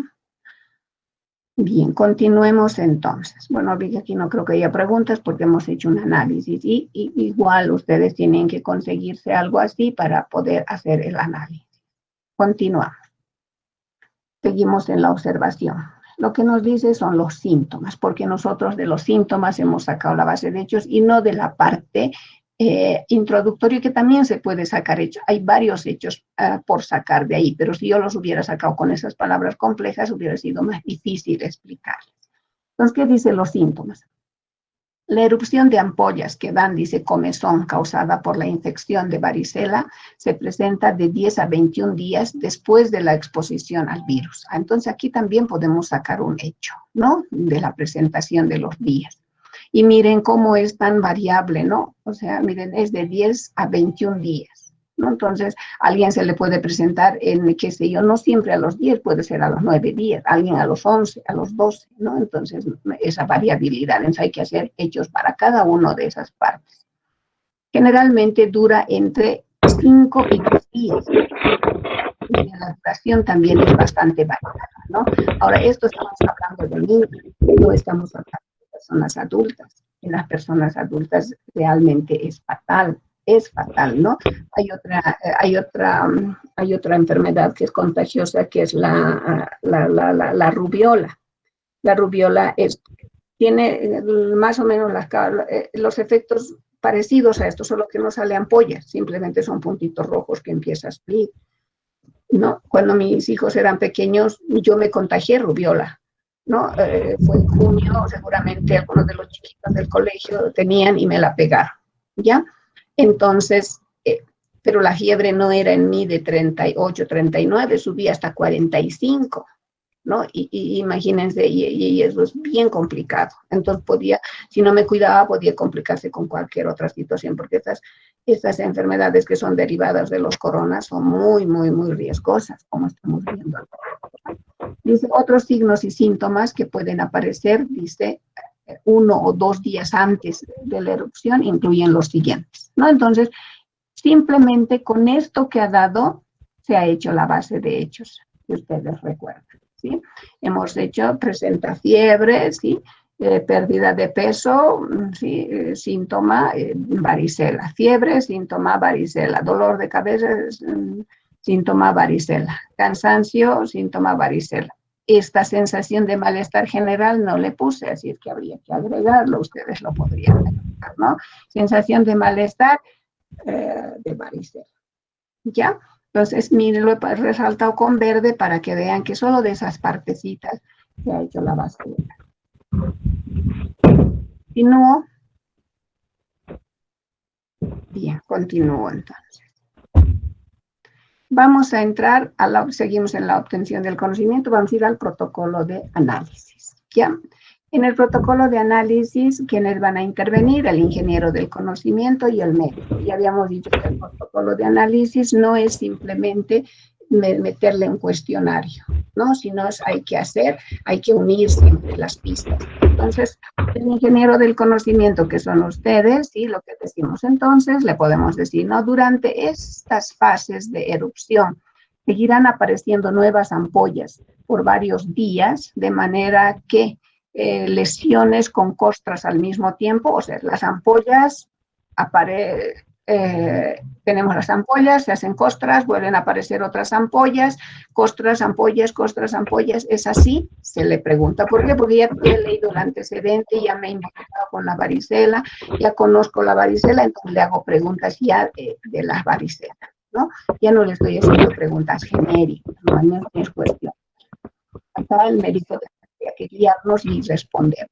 Bien, continuemos entonces. Bueno, aquí no creo que haya preguntas porque hemos hecho un análisis y igual ustedes tienen que conseguirse algo así para poder hacer el análisis. Continuamos. Seguimos en la observación. Lo que nos dice son los síntomas, porque nosotros de los síntomas hemos sacado la base de hechos y no de la parte introductoria, que también se puede sacar hechos. Hay varios hechos por sacar de ahí, pero si yo los hubiera sacado con esas palabras complejas, hubiera sido más difícil explicarles. Entonces, ¿qué dicen los síntomas? La erupción de ampollas que dan, dice, comezón causada por la infección de varicela se presenta de 10 a 21 días después de la exposición al virus. Entonces aquí también podemos sacar un hecho, ¿no? De la presentación de los días. Y miren cómo es tan variable, ¿no? O sea, miren, es de 10 a 21 días, ¿no? Entonces, a alguien se le puede presentar en, qué sé yo, no siempre a los 10, puede ser a los 9 días, alguien a los 11, a los 12, ¿no? Entonces, esa variabilidad, entonces hay que hacer hechos para cada una de esas partes. Generalmente dura entre 5 y 10 días. Y la duración también es bastante variada, ¿no? Ahora, esto estamos hablando de niños, no estamos hablando de personas adultas. En las personas adultas realmente es fatal, ¿no? Hay otra enfermedad que es contagiosa, que es la rubiola. La rubiola tiene más o menos los efectos parecidos a esto, solo que no sale ampollas, simplemente son puntitos rojos que empiezan a salir, ¿no? Cuando mis hijos eran pequeños, yo me contagié rubiola, ¿no? Fue en junio, seguramente algunos de los chiquitos del colegio tenían y me la pegaron, ¿ya? Entonces, pero la fiebre no era en mí de 38, 39, subía hasta 45, ¿no? Y imagínense, y eso es bien complicado. Entonces si no me cuidaba, podía complicarse con cualquier otra situación, porque Estas enfermedades que son derivadas de los coronas son muy, muy, muy riesgosas, como estamos viendo. Dice, otros signos y síntomas que pueden aparecer, dice, 1 o 2 días antes de la erupción, incluyen los siguientes, ¿no? Entonces, simplemente con esto que ha dado, se ha hecho la base de hechos, que ustedes recuerdan, ¿sí? Hemos hecho, presenta fiebre, ¿sí? Pérdida de peso, ¿sí? Síntoma, varicela. Fiebre, síntoma, varicela. Dolor de cabeza, síntoma, varicela. Cansancio, síntoma, varicela. Esta sensación de malestar general no le puse, así es que habría que agregarlo, ustedes lo podrían agregar, ¿no? Sensación de malestar, de varicela, ¿ya? Entonces, miren, lo he resaltado con verde para que vean que solo de esas partecitas se ha hecho la base de datos. Continúo. Bien, continúo entonces. Vamos a entrar, seguimos en la obtención del conocimiento, vamos a ir al protocolo de análisis, ¿ya? En el protocolo de análisis, ¿quiénes van a intervenir? El ingeniero del conocimiento y el médico. Ya habíamos dicho que el protocolo de análisis no es simplemente meterle un cuestionario, ¿no? Sino hay que unir siempre las pistas. Entonces, el ingeniero del conocimiento, que son ustedes, y lo que decimos entonces, le podemos decir, ¿no? Durante estas fases de erupción, seguirán apareciendo nuevas ampollas por varios días, de manera que lesiones con costras al mismo tiempo, o sea, las ampollas tenemos las ampollas, se hacen costras, vuelven a aparecer otras ampollas, costras, ampollas, costras, ampollas, es así, se le pregunta. ¿Por qué? Porque ya he leído el antecedente, ya me he investigado con la varicela, ya conozco la varicela, entonces le hago preguntas ya de las varicelas, ¿no? Ya no le estoy haciendo preguntas genéricas, no es cuestión. Acá el médico tendría que guiarnos y responder.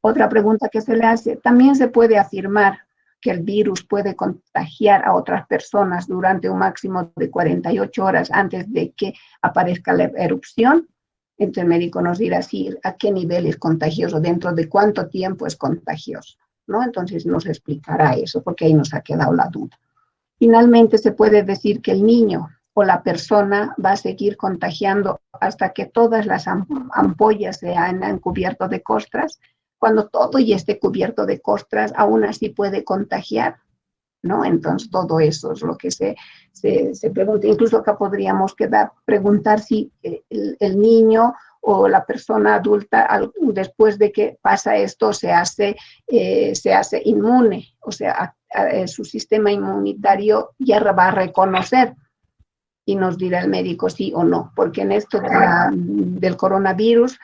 Otra pregunta que se le hace, ¿también se puede afirmar que el virus puede contagiar a otras personas durante un máximo de 48 horas antes de que aparezca la erupción? Entonces el médico nos dirá así, a qué nivel es contagioso, dentro de cuánto tiempo es contagioso, ¿no? Entonces nos explicará eso, porque ahí nos ha quedado la duda. Finalmente se puede decir que el niño o la persona va a seguir contagiando hasta que todas las ampollas se han cubierto de costras. Cuando todo ya esté cubierto de costras, aún así puede contagiar, ¿no? Entonces, todo eso es lo que se pregunta. Incluso acá podríamos preguntar si el niño o la persona adulta, después de que pasa esto, se hace inmune, o sea, su sistema inmunitario ya va a reconocer y nos dirá el médico sí o no, porque en esto del coronavirus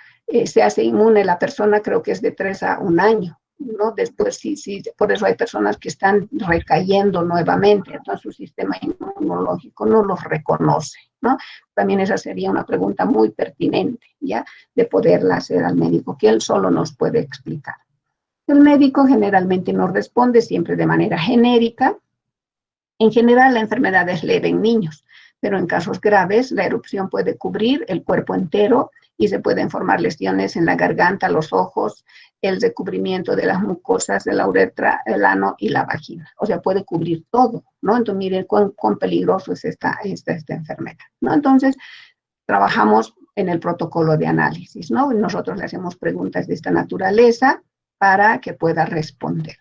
se hace inmune la persona, creo que es de 3 a 1 año, ¿no? Después sí, por eso hay personas que están recayendo nuevamente, entonces su sistema inmunológico no los reconoce, ¿no? También esa sería una pregunta muy pertinente, ¿ya? De poderla hacer al médico, que él solo nos puede explicar. El médico generalmente nos responde siempre de manera genérica. En general, la enfermedad es leve en niños, pero en casos graves, la erupción puede cubrir el cuerpo entero y se pueden formar lesiones en la garganta, los ojos, el recubrimiento de las mucosas de la uretra, el ano y la vagina. O sea, puede cubrir todo, ¿no? Entonces, miren cuán peligroso es esta enfermedad, ¿no? Entonces, trabajamos en el protocolo de análisis, ¿no? Y nosotros le hacemos preguntas de esta naturaleza para que pueda responder.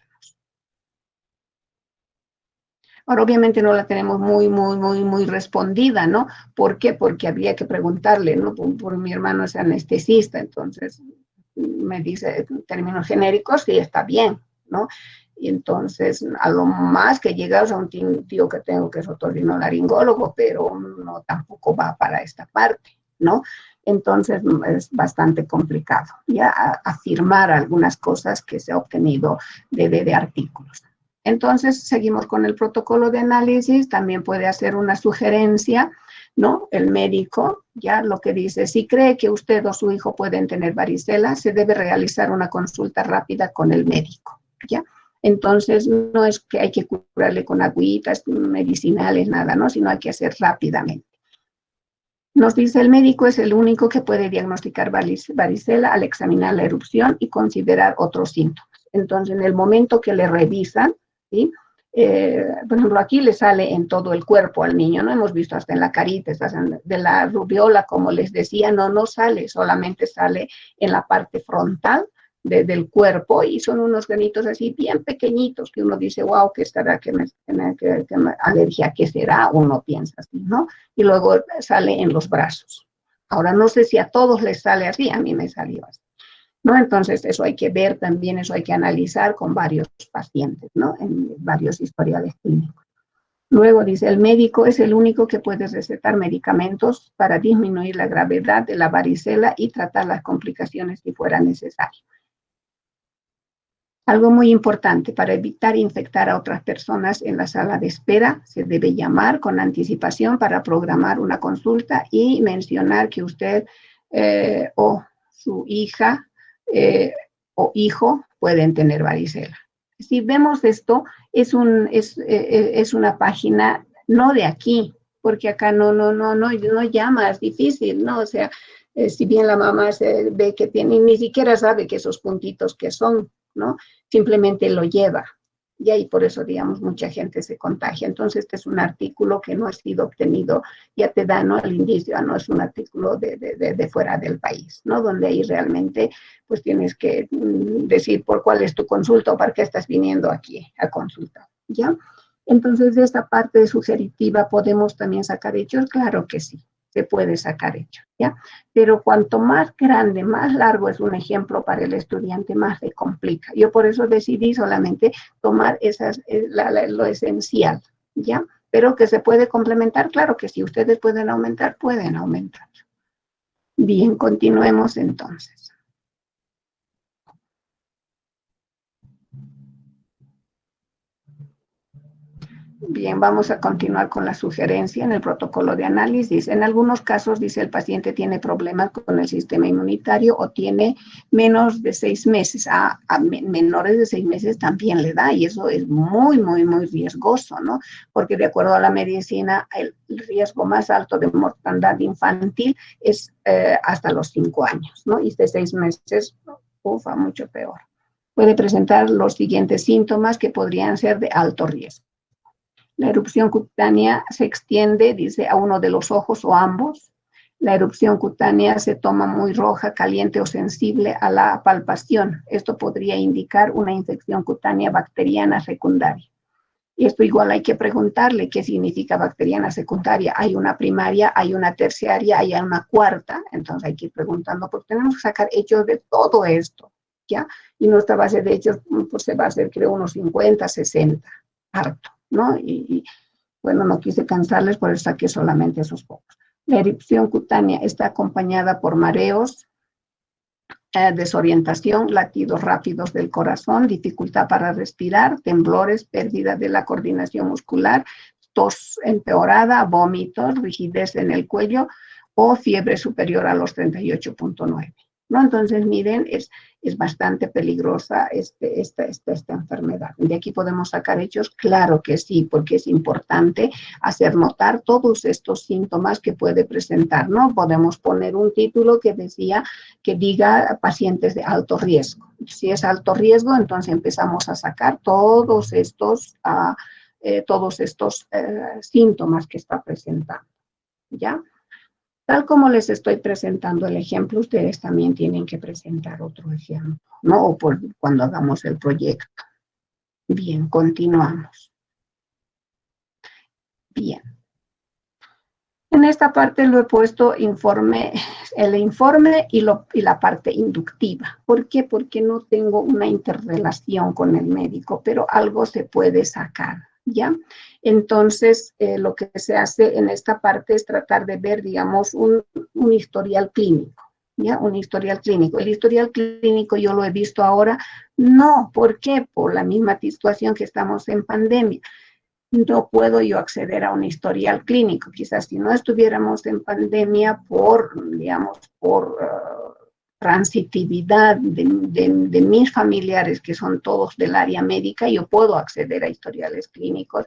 Ahora, obviamente no la tenemos muy respondida, ¿no? ¿Por qué? Porque habría que preguntarle, ¿no? Por mi hermano es anestesista, entonces me dice términos genéricos y está bien, ¿no? Y entonces, a lo más que llegas a un tío que tengo que es otorrinolaringólogo, pero no tampoco va para esta parte, ¿no? Entonces, es bastante complicado ya afirmar algunas cosas que se ha obtenido de artículos. Entonces, seguimos con el protocolo de análisis, también puede hacer una sugerencia, ¿no? El médico, ya lo que dice, si cree que usted o su hijo pueden tener varicela, se debe realizar una consulta rápida con el médico, ¿ya? Entonces, no es que hay que curarle con agüitas medicinales, nada, ¿no? Sino hay que hacer rápidamente. Nos dice, el médico es el único que puede diagnosticar varicela al examinar la erupción y considerar otros síntomas. Entonces, en el momento que le revisan, ¿sí? por ejemplo, aquí le sale en todo el cuerpo al niño, ¿no? Hemos visto hasta en la carita, de la rubiola, como les decía, no sale, solamente sale en la parte frontal del cuerpo, y son unos granitos así bien pequeñitos que uno dice, wow, ¿qué estará? ¿Qué alergia? ¿Qué será? Uno piensa así, ¿no? Y luego sale en los brazos. Ahora, no sé si a todos les sale así, a mí me salió así, ¿no? Entonces, eso hay que ver también, eso hay que analizar con varios pacientes, ¿no? En varios historiales clínicos. Luego dice, el médico es el único que puede recetar medicamentos para disminuir la gravedad de la varicela y tratar las complicaciones si fuera necesario. Algo muy importante, para evitar infectar a otras personas en la sala de espera, se debe llamar con anticipación para programar una consulta y mencionar que usted o su hija o hijo pueden tener varicela. Si vemos esto, es una página no de aquí, porque acá no llama, es difícil, ¿no? O sea, si bien la mamá se ve que tiene, ni siquiera sabe que esos puntitos que son, ¿no? Simplemente lo lleva. Y ahí por eso, digamos, mucha gente se contagia. Entonces, este es un artículo que no ha sido obtenido, ya te da, ¿no?, el indicio, no es un artículo de fuera del país, ¿no? Donde ahí realmente, pues tienes que decir por cuál es tu consulta o para qué estás viniendo aquí a consultar, ¿ya? Entonces, de esta parte sugeritiva, ¿podemos también sacar hechos? Claro que sí, se puede sacar hechos, ¿ya? Pero cuanto más grande, más largo es un ejemplo para el estudiante, más se complica. Yo por eso decidí solamente tomar lo esencial, ¿ya? Pero que se puede complementar, claro que si ustedes pueden aumentar, pueden aumentar. Bien, continuemos entonces. Bien, vamos a continuar con la sugerencia en el protocolo de análisis. En algunos casos, dice, el paciente tiene problemas con el sistema inmunitario o tiene menos de 6 meses. A menores de 6 meses también le da, y eso es muy riesgoso, ¿no? Porque de acuerdo a la medicina, el riesgo más alto de mortandad infantil es hasta los 5 años, ¿no? Y de 6 meses, ufa, mucho peor. Puede presentar los siguientes síntomas que podrían ser de alto riesgo. La erupción cutánea se extiende, dice, a uno de los ojos o ambos. La erupción cutánea se toma muy roja, caliente o sensible a la palpación. Esto podría indicar una infección cutánea bacteriana secundaria. Y esto igual hay que preguntarle qué significa bacteriana secundaria. Hay una primaria, hay una terciaria, hay una cuarta. Entonces hay que ir preguntando, porque tenemos que sacar hechos de todo esto, ¿ya? Y nuestra base de hechos, pues se va a hacer, creo, unos 50, 60, harto, ¿no? Y bueno, no quise cansarles, por eso saqué solamente esos pocos. La erupción cutánea está acompañada por mareos, desorientación, latidos rápidos del corazón, dificultad para respirar, temblores, pérdida de la coordinación muscular, tos empeorada, vómitos, rigidez en el cuello o fiebre superior a los 38.9. ¿No? Entonces, miren, es bastante peligrosa esta enfermedad. ¿De aquí podemos sacar hechos? Claro que sí, porque es importante hacer notar todos estos síntomas que puede presentar, ¿no? Podemos poner un título que diga pacientes de alto riesgo. Si es alto riesgo, entonces empezamos a sacar todos estos síntomas que está presentando, ¿ya? Tal como les estoy presentando el ejemplo, ustedes también tienen que presentar otro ejemplo, ¿no? O cuando hagamos el proyecto. Bien, continuamos. Bien. En esta parte lo he puesto el informe y la parte inductiva. ¿Por qué? Porque no tengo una interrelación con el médico, pero algo se puede sacar, ¿ya? Entonces, lo que se hace en esta parte es tratar de ver, digamos, un historial clínico, ¿ya? Un historial clínico. El historial clínico yo lo he visto ahora, no, ¿por qué? Por la misma situación que estamos en pandemia. No puedo yo acceder a un historial clínico. Quizás si no estuviéramos en pandemia por transitividad de mis familiares, que son todos del área médica, yo puedo acceder a historiales clínicos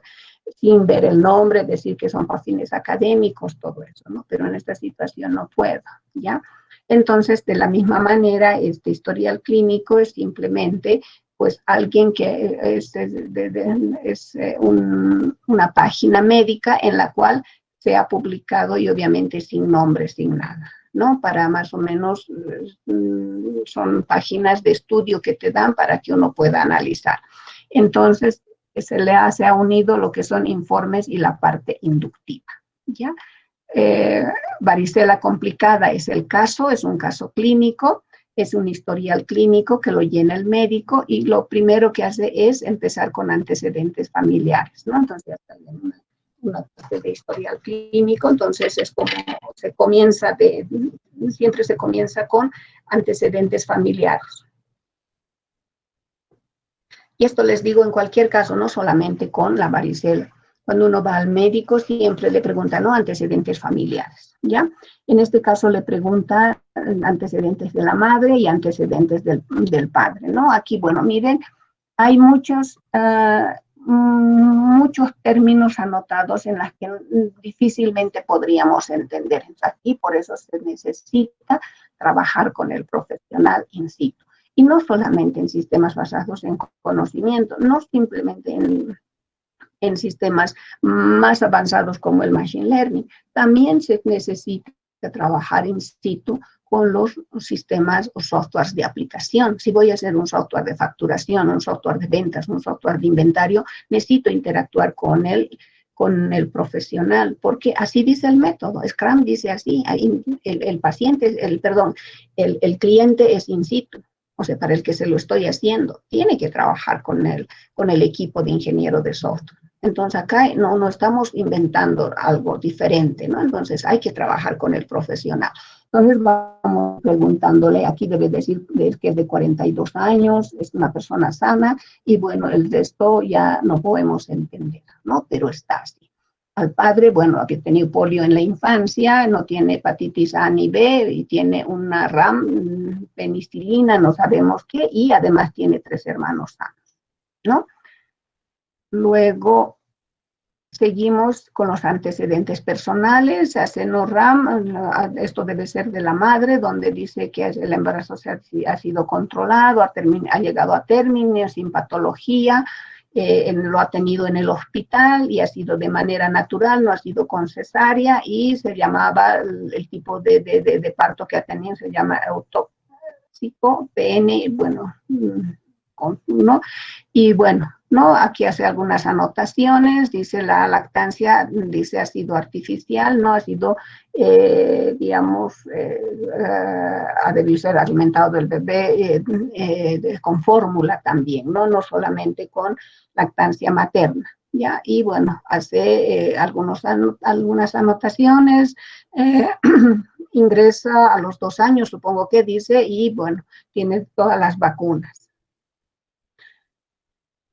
sin ver el nombre, decir que son para fines académicos, todo eso, ¿no? Pero en esta situación no puedo, ¿ya? Entonces, de la misma manera, este historial clínico es simplemente pues alguien que una página médica en la cual se ha publicado y obviamente sin nombre, sin nada, ¿no? Para más o menos, son páginas de estudio que te dan para que uno pueda analizar. Entonces, se ha unido lo que son informes y la parte inductiva, ¿ya? Varicela complicada es el caso, es un caso clínico, es un historial clínico que lo llena el médico y lo primero que hace es empezar con antecedentes familiares, ¿no? Entonces, una parte de historial clínico, entonces es como siempre se comienza con antecedentes familiares. Y esto les digo en cualquier caso, no solamente con la varicela. Cuando uno va al médico siempre le pregunta, ¿no? Antecedentes familiares, ¿ya? En este caso le pregunta antecedentes de la madre y antecedentes del padre, ¿no? Aquí, bueno, miren, hay muchos términos anotados en los que difícilmente podríamos entender. Aquí por eso se necesita trabajar con el profesional in situ. Y no solamente en sistemas basados en conocimiento, no simplemente en sistemas más avanzados como el Machine Learning. También se necesita trabajar in situ con los sistemas o softwares de aplicación. Si voy a hacer un software de facturación, un software de ventas, un software de inventario, necesito interactuar con el profesional, porque así dice el método. Scrum dice así, el cliente es in situ. O sea, para el que se lo estoy haciendo, tiene que trabajar con el equipo de ingeniero de software. Entonces acá no estamos inventando algo diferente, ¿no? Entonces hay que trabajar con el profesional. Entonces vamos preguntándole, aquí debe decir que es de 42 años, es una persona sana, y bueno, el resto ya no podemos entender, ¿no? Pero está así. Al padre, bueno, había tenido polio en la infancia, no tiene hepatitis A ni B, y tiene una RAM, penicilina, no sabemos qué, y además tiene 3 hermanos sanos, ¿no? Luego seguimos con los antecedentes personales, SENO-RAM, esto debe ser de la madre, donde dice que el embarazo ha sido controlado, ha llegado a término, sin patología, lo ha tenido en el hospital y ha sido de manera natural, no ha sido con cesárea, y se llamaba, el tipo de parto que ha tenido se llama autóxico, PN, bueno, ¿no? Y bueno, ¿no? Aquí hace algunas anotaciones, dice la lactancia, dice ha sido artificial, no ha sido, ha debido ser alimentado del bebé con fórmula también, ¿no? No solamente con lactancia materna, ¿ya? Y bueno, hace algunas anotaciones, ingresa a los 2 años, supongo que dice, y bueno, tiene todas las vacunas.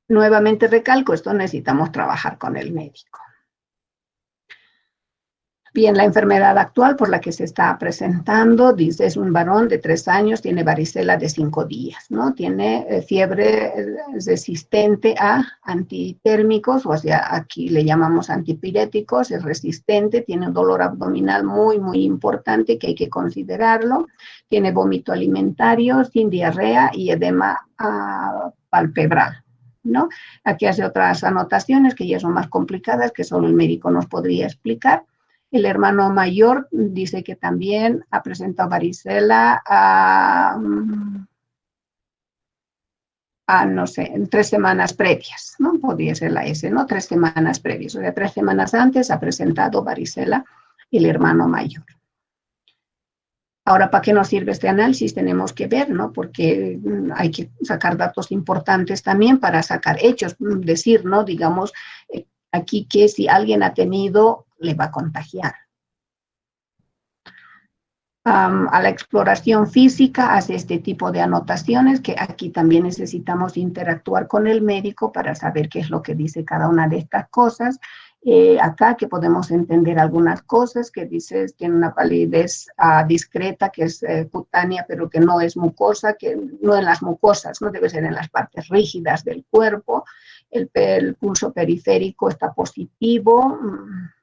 Nuevamente recalco, esto necesitamos trabajar con el médico. Bien, la enfermedad actual por la que se está presentando, dice, es un varón de 3 años, tiene varicela de 5 días, ¿no? Tiene fiebre resistente a antitérmicos, o sea, aquí le llamamos antipiréticos, es resistente, tiene un dolor abdominal muy, muy importante que hay que considerarlo, tiene vómito alimentario, sin diarrea y edema palpebral, ¿no? Aquí hace otras anotaciones que ya son más complicadas, que solo el médico nos podría explicar. El hermano mayor dice que también ha presentado varicela no sé, en 3 semanas previas, ¿no? Podría ser la S, ¿no? 3 semanas previas, o sea, 3 semanas antes ha presentado varicela el hermano mayor. Ahora, ¿para qué nos sirve este análisis? Tenemos que ver, ¿no? Porque hay que sacar datos importantes también para sacar hechos, decir, ¿no? Digamos, aquí que si alguien ha tenido, le va a contagiar. A la exploración física hace este tipo de anotaciones, que aquí también necesitamos interactuar con el médico para saber qué es lo que dice cada una de estas cosas. Acá que podemos entender algunas cosas, que dice tiene una palidez discreta, que es cutánea, pero que no es mucosa, que no en las mucosas, no debe ser en las partes rígidas del cuerpo. El pulso periférico está positivo,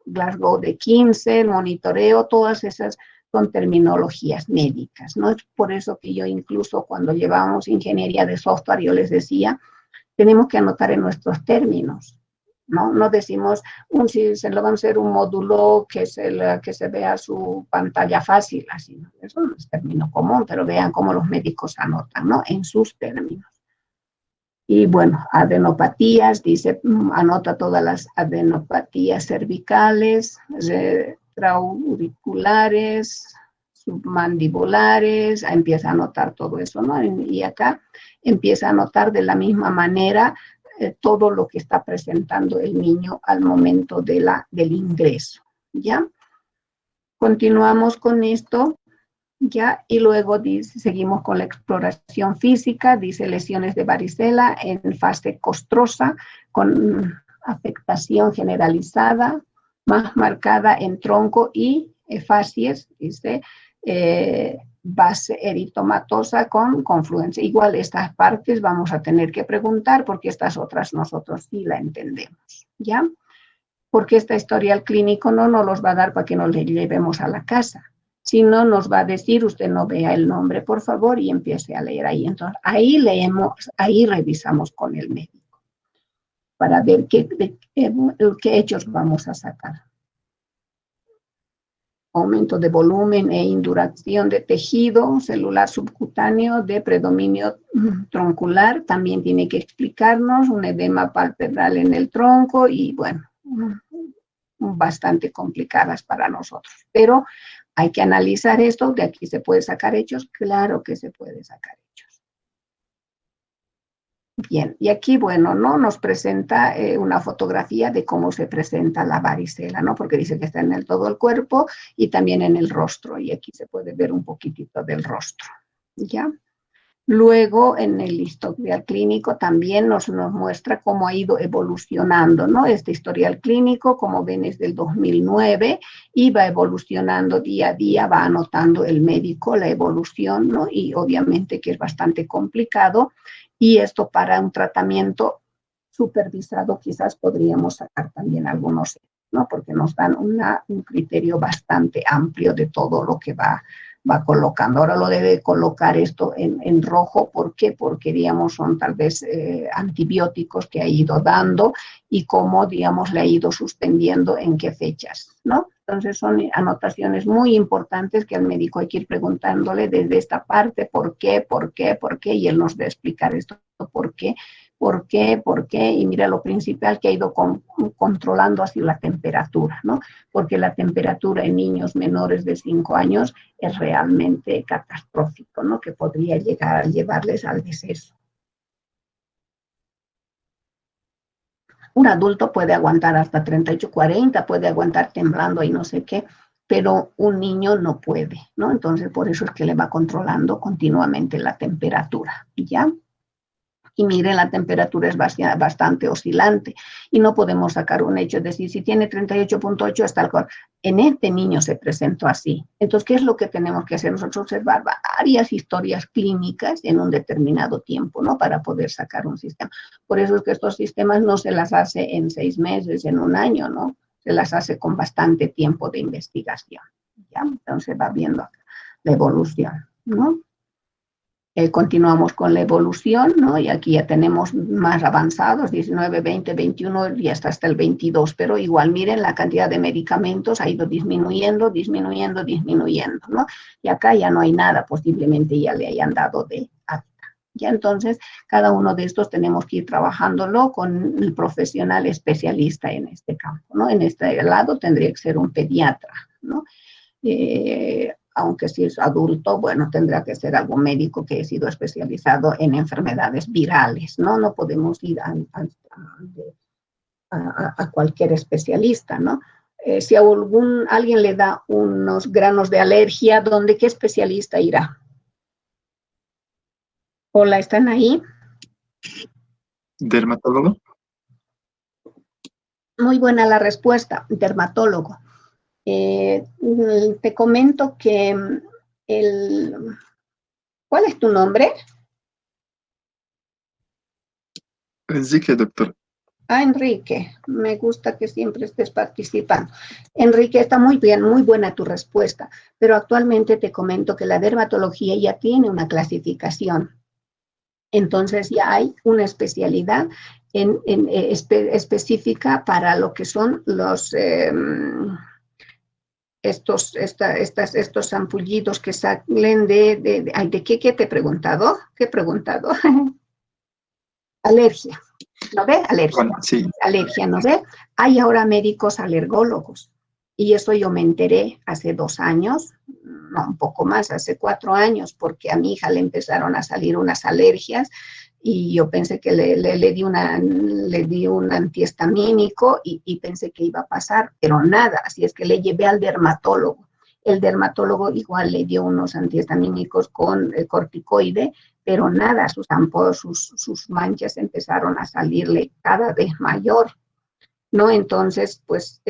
Glasgow de 15, el monitoreo, todas esas son terminologías médicas, ¿no? Es por eso que yo incluso cuando llevábamos ingeniería de software, yo les decía, tenemos que anotar en nuestros términos, ¿no? No decimos, si se lo van a hacer un módulo que se vea su pantalla fácil, así, ¿no? Eso no es término común, pero vean cómo los médicos anotan, ¿no? En sus términos. Y bueno, adenopatías, dice, anota todas las adenopatías cervicales, retroauriculares, submandibulares, empieza a anotar todo eso, ¿no? Y acá empieza a anotar de la misma manera todo lo que está presentando el niño al momento del ingreso, ¿ya? Continuamos con esto. ¿Ya? Y luego dice, seguimos con la exploración física, dice lesiones de varicela en fase costrosa, con afectación generalizada, más marcada en tronco y facies, dice, base eritomatosa con confluencia. Igual estas partes vamos a tener que preguntar porque estas otras nosotros sí la entendemos, ¿ya? Porque esta historial clínico no nos los va a dar para que nos le llevemos a la casa. Si no, nos va a decir, usted no vea el nombre, por favor, y empiece a leer ahí. Entonces, ahí leemos, ahí revisamos con el médico para ver qué hechos vamos a sacar. Aumento de volumen e induración de tejido celular subcutáneo de predominio troncular. También tiene que explicarnos un edema palpebral en el tronco y, bueno, bastante complicadas para nosotros. Pero hay que analizar esto, de aquí se puede sacar hechos, claro que se puede sacar hechos. Bien, y aquí, bueno, ¿no? Nos presenta una fotografía de cómo se presenta la varicela, ¿no? Porque dice que está en todo el cuerpo y también en el rostro, y aquí se puede ver un poquitito del rostro, ¿ya? Luego, en el historial clínico también nos muestra cómo ha ido evolucionando, ¿no? Este historial clínico, como ven, es del 2009 y va evolucionando día a día, va anotando el médico la evolución, ¿no? Y obviamente que es bastante complicado y esto para un tratamiento supervisado quizás podríamos sacar también algunos, ¿no? Porque nos dan un criterio bastante amplio de todo lo que va colocando. Ahora lo debe colocar esto en rojo. ¿Por qué? Porque, digamos, son tal vez antibióticos que ha ido dando y cómo, digamos, le ha ido suspendiendo en qué fechas, ¿no? Entonces son anotaciones muy importantes que al médico hay que ir preguntándole desde esta parte, ¿por qué? ¿Por qué? ¿Por qué? Y él nos debe explicar esto, ¿por qué? ¿Por qué? ¿Por qué? Y mira, lo principal que ha ido controlando ha sido la temperatura, ¿no? Porque la temperatura en niños menores de 5 años es realmente catastrófico, ¿no? Que podría llegar a llevarles al deceso. Un adulto puede aguantar hasta 38, 40, puede aguantar temblando y no sé qué, pero un niño no puede, ¿no? Entonces, por eso es que le va controlando continuamente la temperatura, ¿ya? Y miren, la temperatura es bastante oscilante y no podemos sacar un hecho, es decir, si tiene 38.8 hasta el en este niño se presentó así. Entonces, ¿qué es lo que tenemos que hacer? Nosotros observar varias historias clínicas en un determinado tiempo, ¿no? Para poder sacar un sistema. Por eso es que estos sistemas no se las hace en 6 meses, en un año, ¿no? Se las hace con bastante tiempo de investigación, ¿ya? Entonces va viendo acá la evolución, ¿no? Continuamos con la evolución, ¿no? Y aquí ya tenemos más avanzados, 19, 20, 21 y hasta el 22, pero igual miren la cantidad de medicamentos ha ido disminuyendo, disminuyendo, disminuyendo, ¿no? Y acá ya no hay nada, posiblemente ya le hayan dado de alta. Ya entonces, cada uno de estos tenemos que ir trabajándolo con el profesional especialista en este campo, ¿no? En este lado tendría que ser un pediatra, ¿no? Aunque si es adulto, bueno, tendrá que ser algún médico que ha sido especializado en enfermedades virales, ¿no? No podemos ir a cualquier especialista, ¿no? Si a alguien le da unos granos de alergia, ¿qué especialista irá? Hola, ¿están ahí? ¿Dermatólogo? Muy buena la respuesta, dermatólogo. Te comento que ¿cuál es tu nombre? Enrique, doctor. Enrique, me gusta que siempre estés participando. Enrique, está muy bien, muy buena tu respuesta, pero actualmente te comento que la dermatología ya tiene una clasificación. Entonces ya hay una especialidad específica para lo que son los estos ampullitos que salen ¿de qué te he preguntado? ¿Qué he preguntado? Alergia. ¿No ve? Alergia. Sí. Alergia, ¿no ve? Hay ahora médicos alergólogos. Y eso yo me enteré hace 2 años, no, un poco más, hace 4 años, porque a mi hija le empezaron a salir unas alergias y yo pensé que le di un antihistamínico y pensé que iba a pasar, pero nada, así es que le llevé al dermatólogo. El dermatólogo igual le dio unos antihistamínicos con corticoide, pero nada, sus manchas empezaron a salirle cada vez mayor, ¿no? Entonces, pues,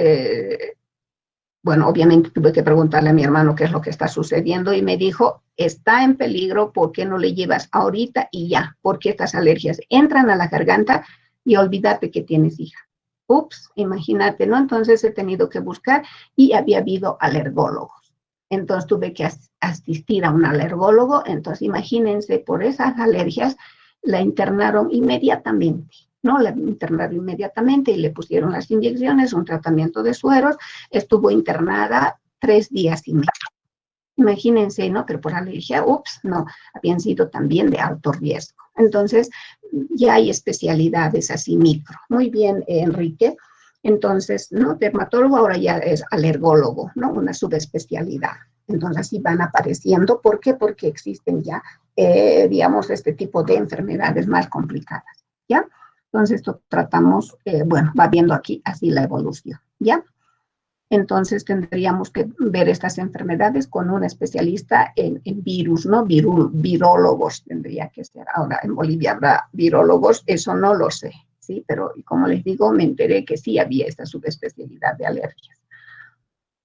bueno, obviamente tuve que preguntarle a mi hermano qué es lo que está sucediendo y me dijo, está en peligro, ¿por qué no le llevas ahorita y ya? Porque estas alergias entran a la garganta y olvídate que tienes hija. Ups, imagínate, ¿no? Entonces he tenido que buscar y había habido alergólogos. Entonces tuve que asistir a un alergólogo, entonces imagínense, por esas alergias la internaron inmediatamente, ¿no? La internaron inmediatamente y le pusieron las inyecciones, un tratamiento de sueros, estuvo internada 3 días y medio. Imagínense, ¿no? Pero por alergia, ups, no, habían sido también de alto riesgo. Entonces, ya hay especialidades así micro. Muy bien, Enrique. Entonces, ¿no? Dermatólogo ahora ya es alergólogo, ¿no? Una subespecialidad. Entonces, así van apareciendo. ¿Por qué? Porque existen ya, digamos, este tipo de enfermedades más complicadas, ¿ya? Entonces, esto tratamos, bueno, va viendo aquí así la evolución, ¿ya? Entonces tendríamos que ver estas enfermedades con un especialista en virus, ¿no? Virólogos tendría que ser. Ahora, en Bolivia habrá virólogos, eso no lo sé, ¿sí? Pero como les digo, me enteré que sí había esta subespecialidad de alergias.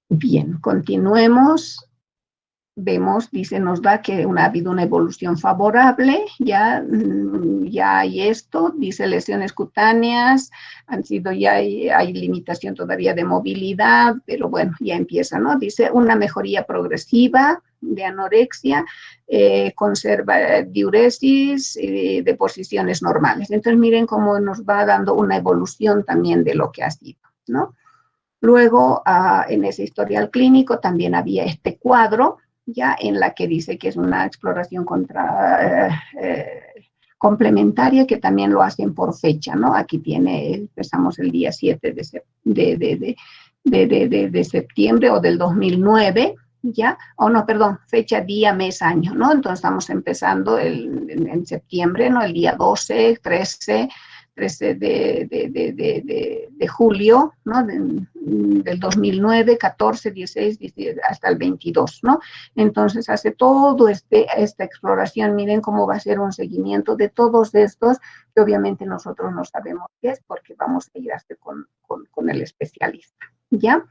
Bien, continuemos. Vemos, dice, nos da que ha habido una evolución favorable, ya hay esto, dice lesiones cutáneas, han sido, ya hay limitación todavía de movilidad, pero bueno, ya empieza, ¿no? Dice una mejoría progresiva de anorexia, conserva diuresis de posiciones normales. Entonces miren cómo nos va dando una evolución también de lo que ha sido, ¿no? Luego, en ese historial clínico también había este cuadro, ya en la que dice que es una exploración complementaria, que también lo hacen por fecha, ¿no? Aquí empezamos el día 7 de septiembre o del 2009, ¿ya? No, perdón, fecha, día, mes, año, ¿no? Entonces estamos empezando en septiembre, ¿no? El día 12, 13 de julio, ¿no? Del 2009, 14, 16, 17, hasta el 22, ¿no? Entonces hace todo esta exploración, miren cómo va a ser un seguimiento de todos estos, que obviamente nosotros no sabemos qué es, porque vamos a ir hasta con el especialista, ¿ya?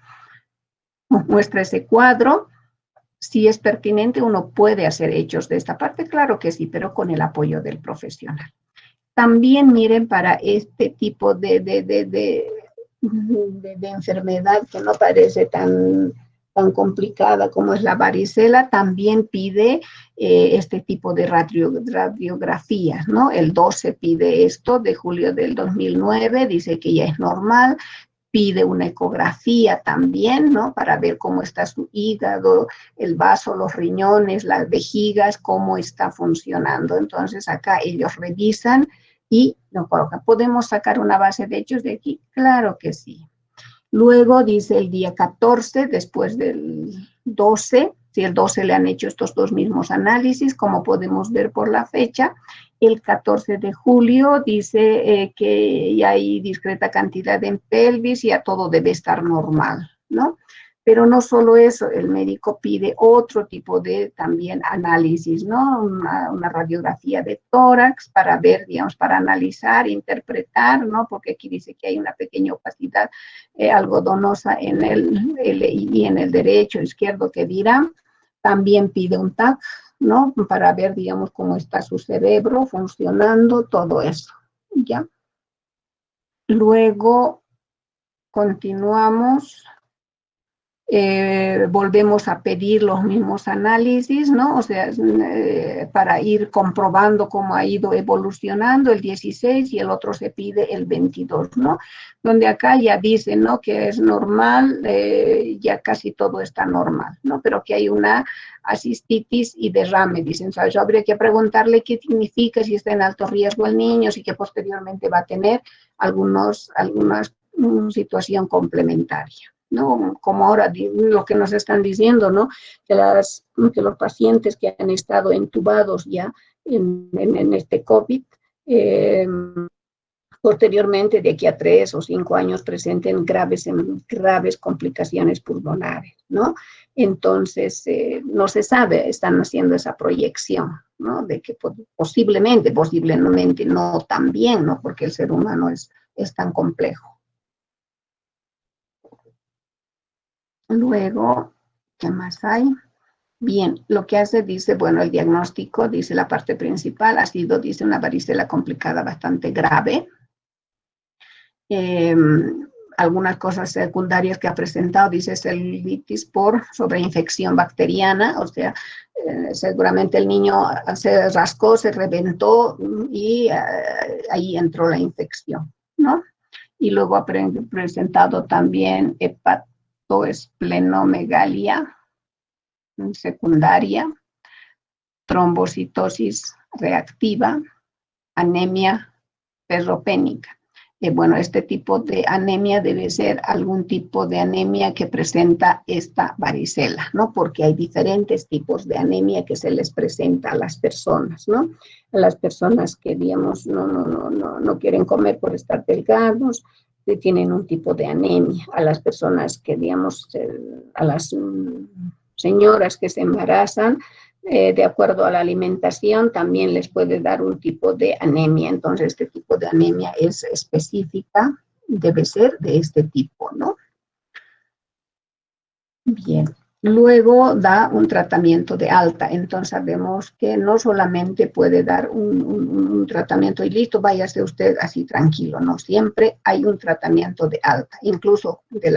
Muestra ese cuadro. Si es pertinente, uno puede hacer hechos de esta parte, claro que sí, pero con el apoyo del profesional. También miren para este tipo de enfermedad que no parece tan complicada como es la varicela, también pide este tipo de radiografías, ¿no? El 12 pide esto de julio del 2009, dice que ya es normal, pide una ecografía también, ¿no? Para ver cómo está su hígado, el vaso, los riñones, las vejigas, cómo está funcionando. Entonces acá ellos revisan y nos colocan. ¿Podemos sacar una base de hechos de aquí? Claro que sí. Luego dice el día 14, después del 12, si el 12 le han hecho estos dos mismos análisis, como podemos ver por la fecha, el 14 de julio dice que ya hay discreta cantidad en pelvis y a todo debe estar normal, ¿no? Pero no solo eso, el médico pide otro tipo de también análisis, ¿no? Una radiografía de tórax para ver, digamos, para analizar, interpretar, ¿no? Porque aquí dice que hay una pequeña opacidad algodonosa en y en el derecho, izquierdo, que dirá. También pide un TAC, ¿no? Para ver, digamos, cómo está su cerebro funcionando, todo eso, ¿ya? Luego continuamos. Volvemos a pedir los mismos análisis, ¿no? O sea, para ir comprobando cómo ha ido evolucionando el 16 y el otro se pide el 22, ¿no? Donde acá ya dicen, ¿no? Que es normal, ya casi todo está normal, ¿no? Pero que hay una asistitis y derrame, dicen. O sea, yo habría que preguntarle qué significa, si está en alto riesgo el niño, si que posteriormente va a tener alguna situación complementaria, ¿no? Como ahora lo que nos están diciendo, ¿no? Que los pacientes que han estado entubados ya en este COVID, posteriormente, de aquí a 3 o 5 años, presenten graves complicaciones pulmonares, ¿no? Entonces, no se sabe, están haciendo esa proyección, ¿no? De que posiblemente no tan bien, ¿no? Porque el ser humano es tan complejo. Luego, ¿qué más hay? Bien, lo que hace, dice, bueno, el diagnóstico, dice la parte principal, ha sido, dice, una varicela complicada bastante grave. Algunas cosas secundarias que ha presentado, dice, celulitis por sobreinfección bacteriana, o sea, seguramente el niño se rascó, se reventó y ahí entró la infección, ¿no? Y luego ha presentado también hepatoesplenomegalia secundaria, trombocitosis reactiva, anemia ferropénica. Bueno, este tipo de anemia debe ser algún tipo de anemia que presenta esta varicela, ¿no? Porque hay diferentes tipos de anemia que se les presenta a las personas, ¿no? A las personas que, digamos, no quieren comer por estar delgados, que tienen un tipo de anemia. A las personas que, digamos, a las señoras que se embarazan, de acuerdo a la alimentación, también les puede dar un tipo de anemia. Entonces, este tipo de anemia es específica, debe ser de este tipo, ¿no? Bien. Luego da un tratamiento de alta. Entonces, sabemos que no solamente puede dar un tratamiento y listo, váyase usted así tranquilo, no. Siempre hay un tratamiento de alta, incluso de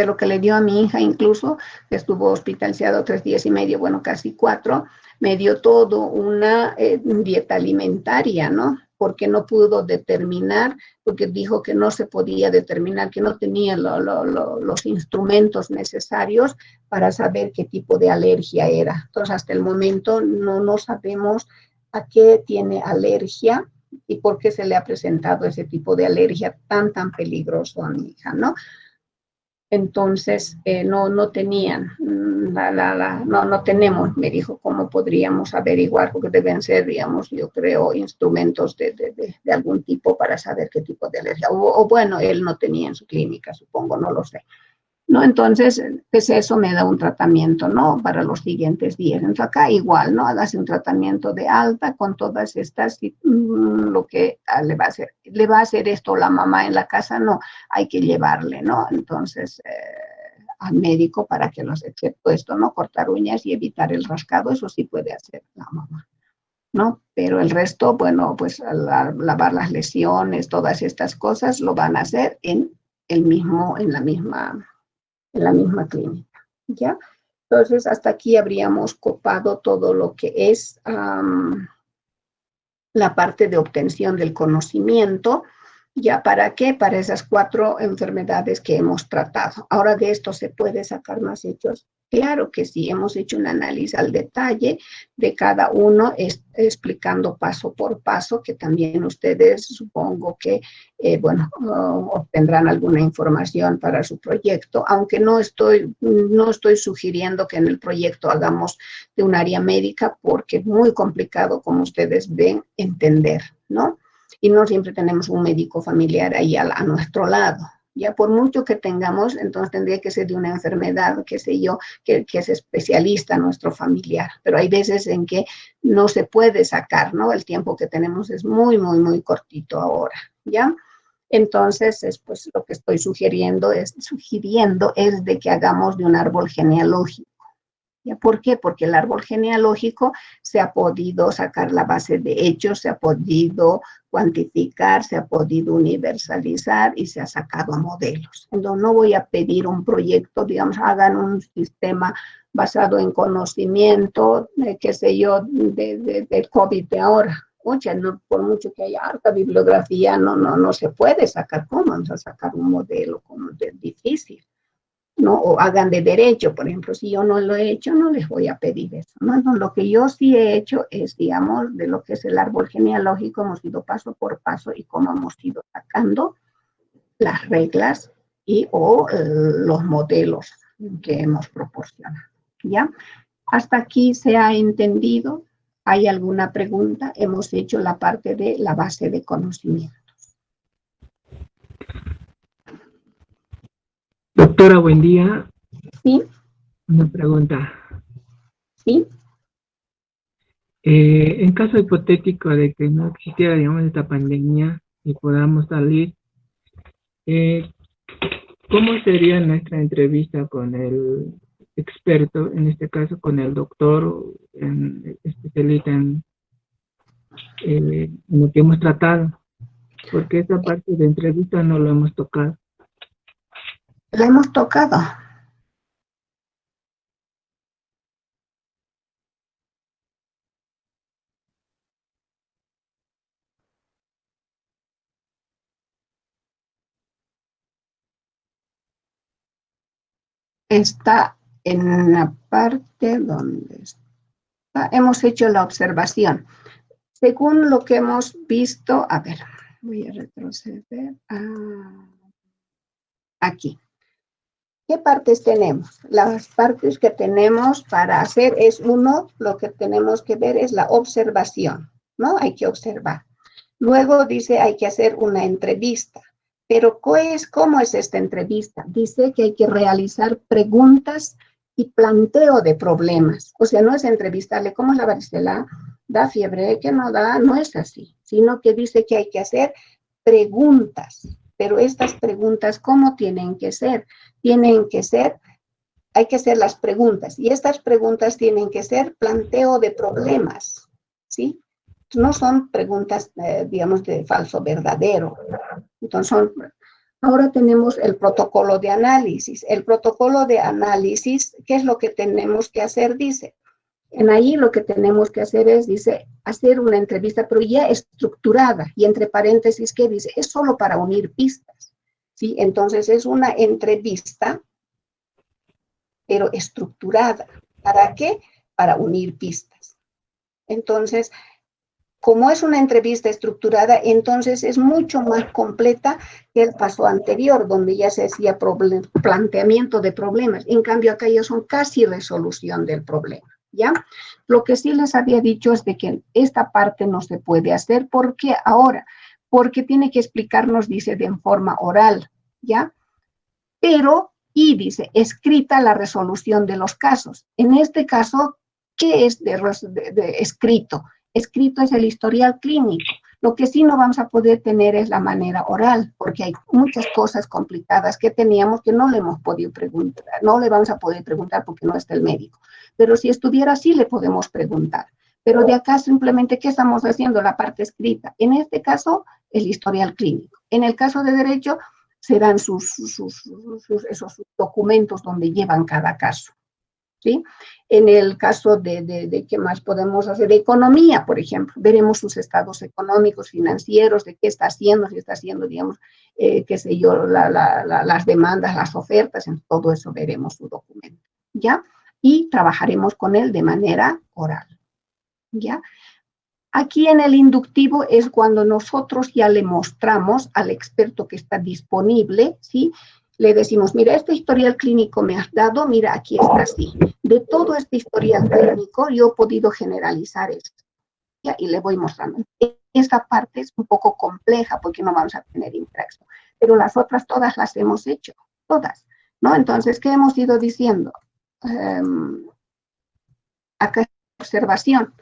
lo que le dio a mi hija, incluso, que estuvo hospitalizado 3 días y medio, bueno, casi 4, me dio todo una dieta alimentaria, ¿no? Porque no pudo determinar, porque dijo que no se podía determinar, que no tenía los instrumentos necesarios para saber qué tipo de alergia era. Entonces, hasta el momento no sabemos a qué tiene alergia y por qué se le ha presentado ese tipo de alergia tan peligroso a mi hija, ¿no? Entonces, no tenían, no tenemos, me dijo, cómo podríamos averiguar, porque deben ser, digamos, yo creo, instrumentos de algún tipo para saber qué tipo de alergia, o bueno, él no tenía en su clínica, supongo, no lo sé. ¿No? Entonces, pues eso me da un tratamiento, ¿no? Para los siguientes días. Entonces, acá igual, ¿no? Hace un tratamiento de alta con todas estas, lo que le va a hacer esto la mamá en la casa, no, hay que llevarle, ¿no? Entonces, al médico para que nos excepto esto, ¿no? Cortar uñas y evitar el rascado, eso sí puede hacer la mamá, ¿no? Pero el resto, bueno, pues lavar las lesiones, todas estas cosas lo van a hacer en la misma clínica, ¿ya? Entonces, hasta aquí habríamos copado todo lo que es la parte de obtención del conocimiento. ¿Ya para qué? Para esas 4 enfermedades que hemos tratado. Ahora, ¿de esto se puede sacar más hechos? Claro que sí, hemos hecho un análisis al detalle de cada uno, explicando paso por paso, que también ustedes supongo que, obtendrán alguna información para su proyecto, aunque no estoy sugiriendo que en el proyecto hagamos de un área médica, porque es muy complicado, como ustedes ven, entender, ¿no? Y no siempre tenemos un médico familiar ahí a nuestro lado. Ya por mucho que tengamos, entonces tendría que ser de una enfermedad, qué sé yo, que es especialista nuestro familiar. Pero hay veces en que no se puede sacar, ¿no? El tiempo que tenemos es muy cortito ahora, ¿ya? Entonces, pues lo que estoy sugiriendo es de que hagamos de un árbol genealógico, ¿Ya? ¿Por qué? Porque el árbol genealógico se ha podido sacar la base de hechos, se ha podido cuantificar, se ha podido universalizar y se ha sacado modelos. Entonces no voy a pedir un proyecto, digamos, hagan un sistema basado en conocimiento, qué sé yo, del COVID de ahora. Oye, no, por mucho que haya harta bibliografía, no se puede sacar. ¿Cómo vamos a sacar un modelo? Como es difícil, ¿no? O hagan de derecho, por ejemplo, si yo no lo he hecho, no les voy a pedir eso, ¿no? Entonces, lo que yo sí he hecho es, digamos, de lo que es el árbol genealógico, hemos ido paso por paso y cómo hemos ido sacando las reglas o los modelos que hemos proporcionado, ¿ya? Hasta aquí se ha entendido. ¿Hay alguna pregunta? Hemos hecho la parte de la base de conocimientos. Doctora, buen día. ¿Sí? Una pregunta. ¿Sí? En caso hipotético de que no existiera, digamos, esta pandemia y podamos salir, ¿cómo sería nuestra entrevista con el experto, en este caso con el doctor, especialista en lo que hemos tratado? Porque esa parte de entrevista no lo hemos tocado. La hemos tocado. Está en la parte donde está. Hemos hecho la observación. Según lo que hemos visto, a ver, voy a retroceder aquí. ¿Qué partes tenemos? Las partes que tenemos para hacer es uno, lo que tenemos que ver es la observación, ¿no? Hay que observar. Luego dice hay que hacer una entrevista. Pero ¿cómo es esta entrevista? Dice que hay que realizar preguntas y planteo de problemas. O sea, no es entrevistarle, ¿cómo es la varicela? ¿Da fiebre? ¿Qué no da? No es así, sino que dice que hay que hacer preguntas. Pero estas preguntas, ¿cómo tienen que ser? Tienen que ser, hay que hacer las preguntas. Y estas preguntas tienen que ser planteo de problemas, ¿sí? No son preguntas, digamos, de falso verdadero. Entonces, ahora tenemos el protocolo de análisis. El protocolo de análisis, ¿qué es lo que tenemos que hacer? Dice, en ahí lo que tenemos que hacer es, dice, hacer una entrevista, pero ya estructurada. Y entre paréntesis, ¿qué dice? Es solo para unir pistas, ¿sí? Entonces, es una entrevista, pero estructurada. ¿Para qué? Para unir pistas. Entonces, como es una entrevista estructurada, entonces es mucho más completa que el paso anterior, donde ya se hacía planteamiento de problemas. En cambio, acá ya son casi resolución del problema, ¿ya? Lo que sí les había dicho es de que esta parte no se puede hacer. ¿Por qué ahora? Porque tiene que explicarnos, dice, de forma oral, ¿ya? Pero, y dice, escrita la resolución de los casos. En este caso, ¿qué es de escrito? Escrito es el historial clínico. Lo que sí no vamos a poder tener es la manera oral, porque hay muchas cosas complicadas que teníamos que no le hemos podido preguntar, no le vamos a poder preguntar porque no está el médico. Pero si estuviera así, le podemos preguntar. Pero de acá simplemente, ¿qué estamos haciendo? La parte escrita. En este caso, el historial clínico. En el caso de derecho, serán esos documentos donde llevan cada caso, ¿sí? En el caso de ¿qué más podemos hacer? De economía, por ejemplo, veremos sus estados económicos, financieros, de qué está haciendo, si está haciendo, digamos, qué sé yo, las demandas, las ofertas, en todo eso veremos su documento, ¿ya? Y trabajaremos con él de manera oral, ¿ya? Aquí en el inductivo es cuando nosotros ya le mostramos al experto que está disponible, ¿sí? Le decimos, mira, este historial clínico me has dado, mira, aquí está así. De todo este historial clínico yo he podido generalizar esto, ¿ya? Y le voy mostrando. Esta parte es un poco compleja porque no vamos a tener interacción, pero las otras todas las hemos hecho, todas, ¿no? Entonces, ¿qué hemos ido diciendo? Acá es observación.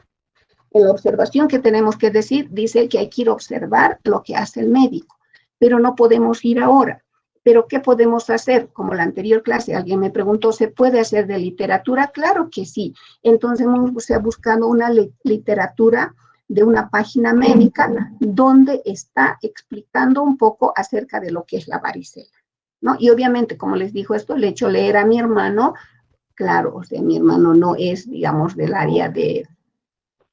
En la observación que tenemos que decir, dice que hay que ir a observar lo que hace el médico, pero no podemos ir ahora. Pero ¿qué podemos hacer? Como la anterior clase, alguien me preguntó, ¿se puede hacer de literatura? Claro que sí. Entonces hemos buscado una literatura de una página médica donde está explicando un poco acerca de lo que es la varicela, ¿no? Y obviamente, como les dijo esto, le he hecho leer a mi hermano. Claro, o sea, mi hermano no es, digamos, del área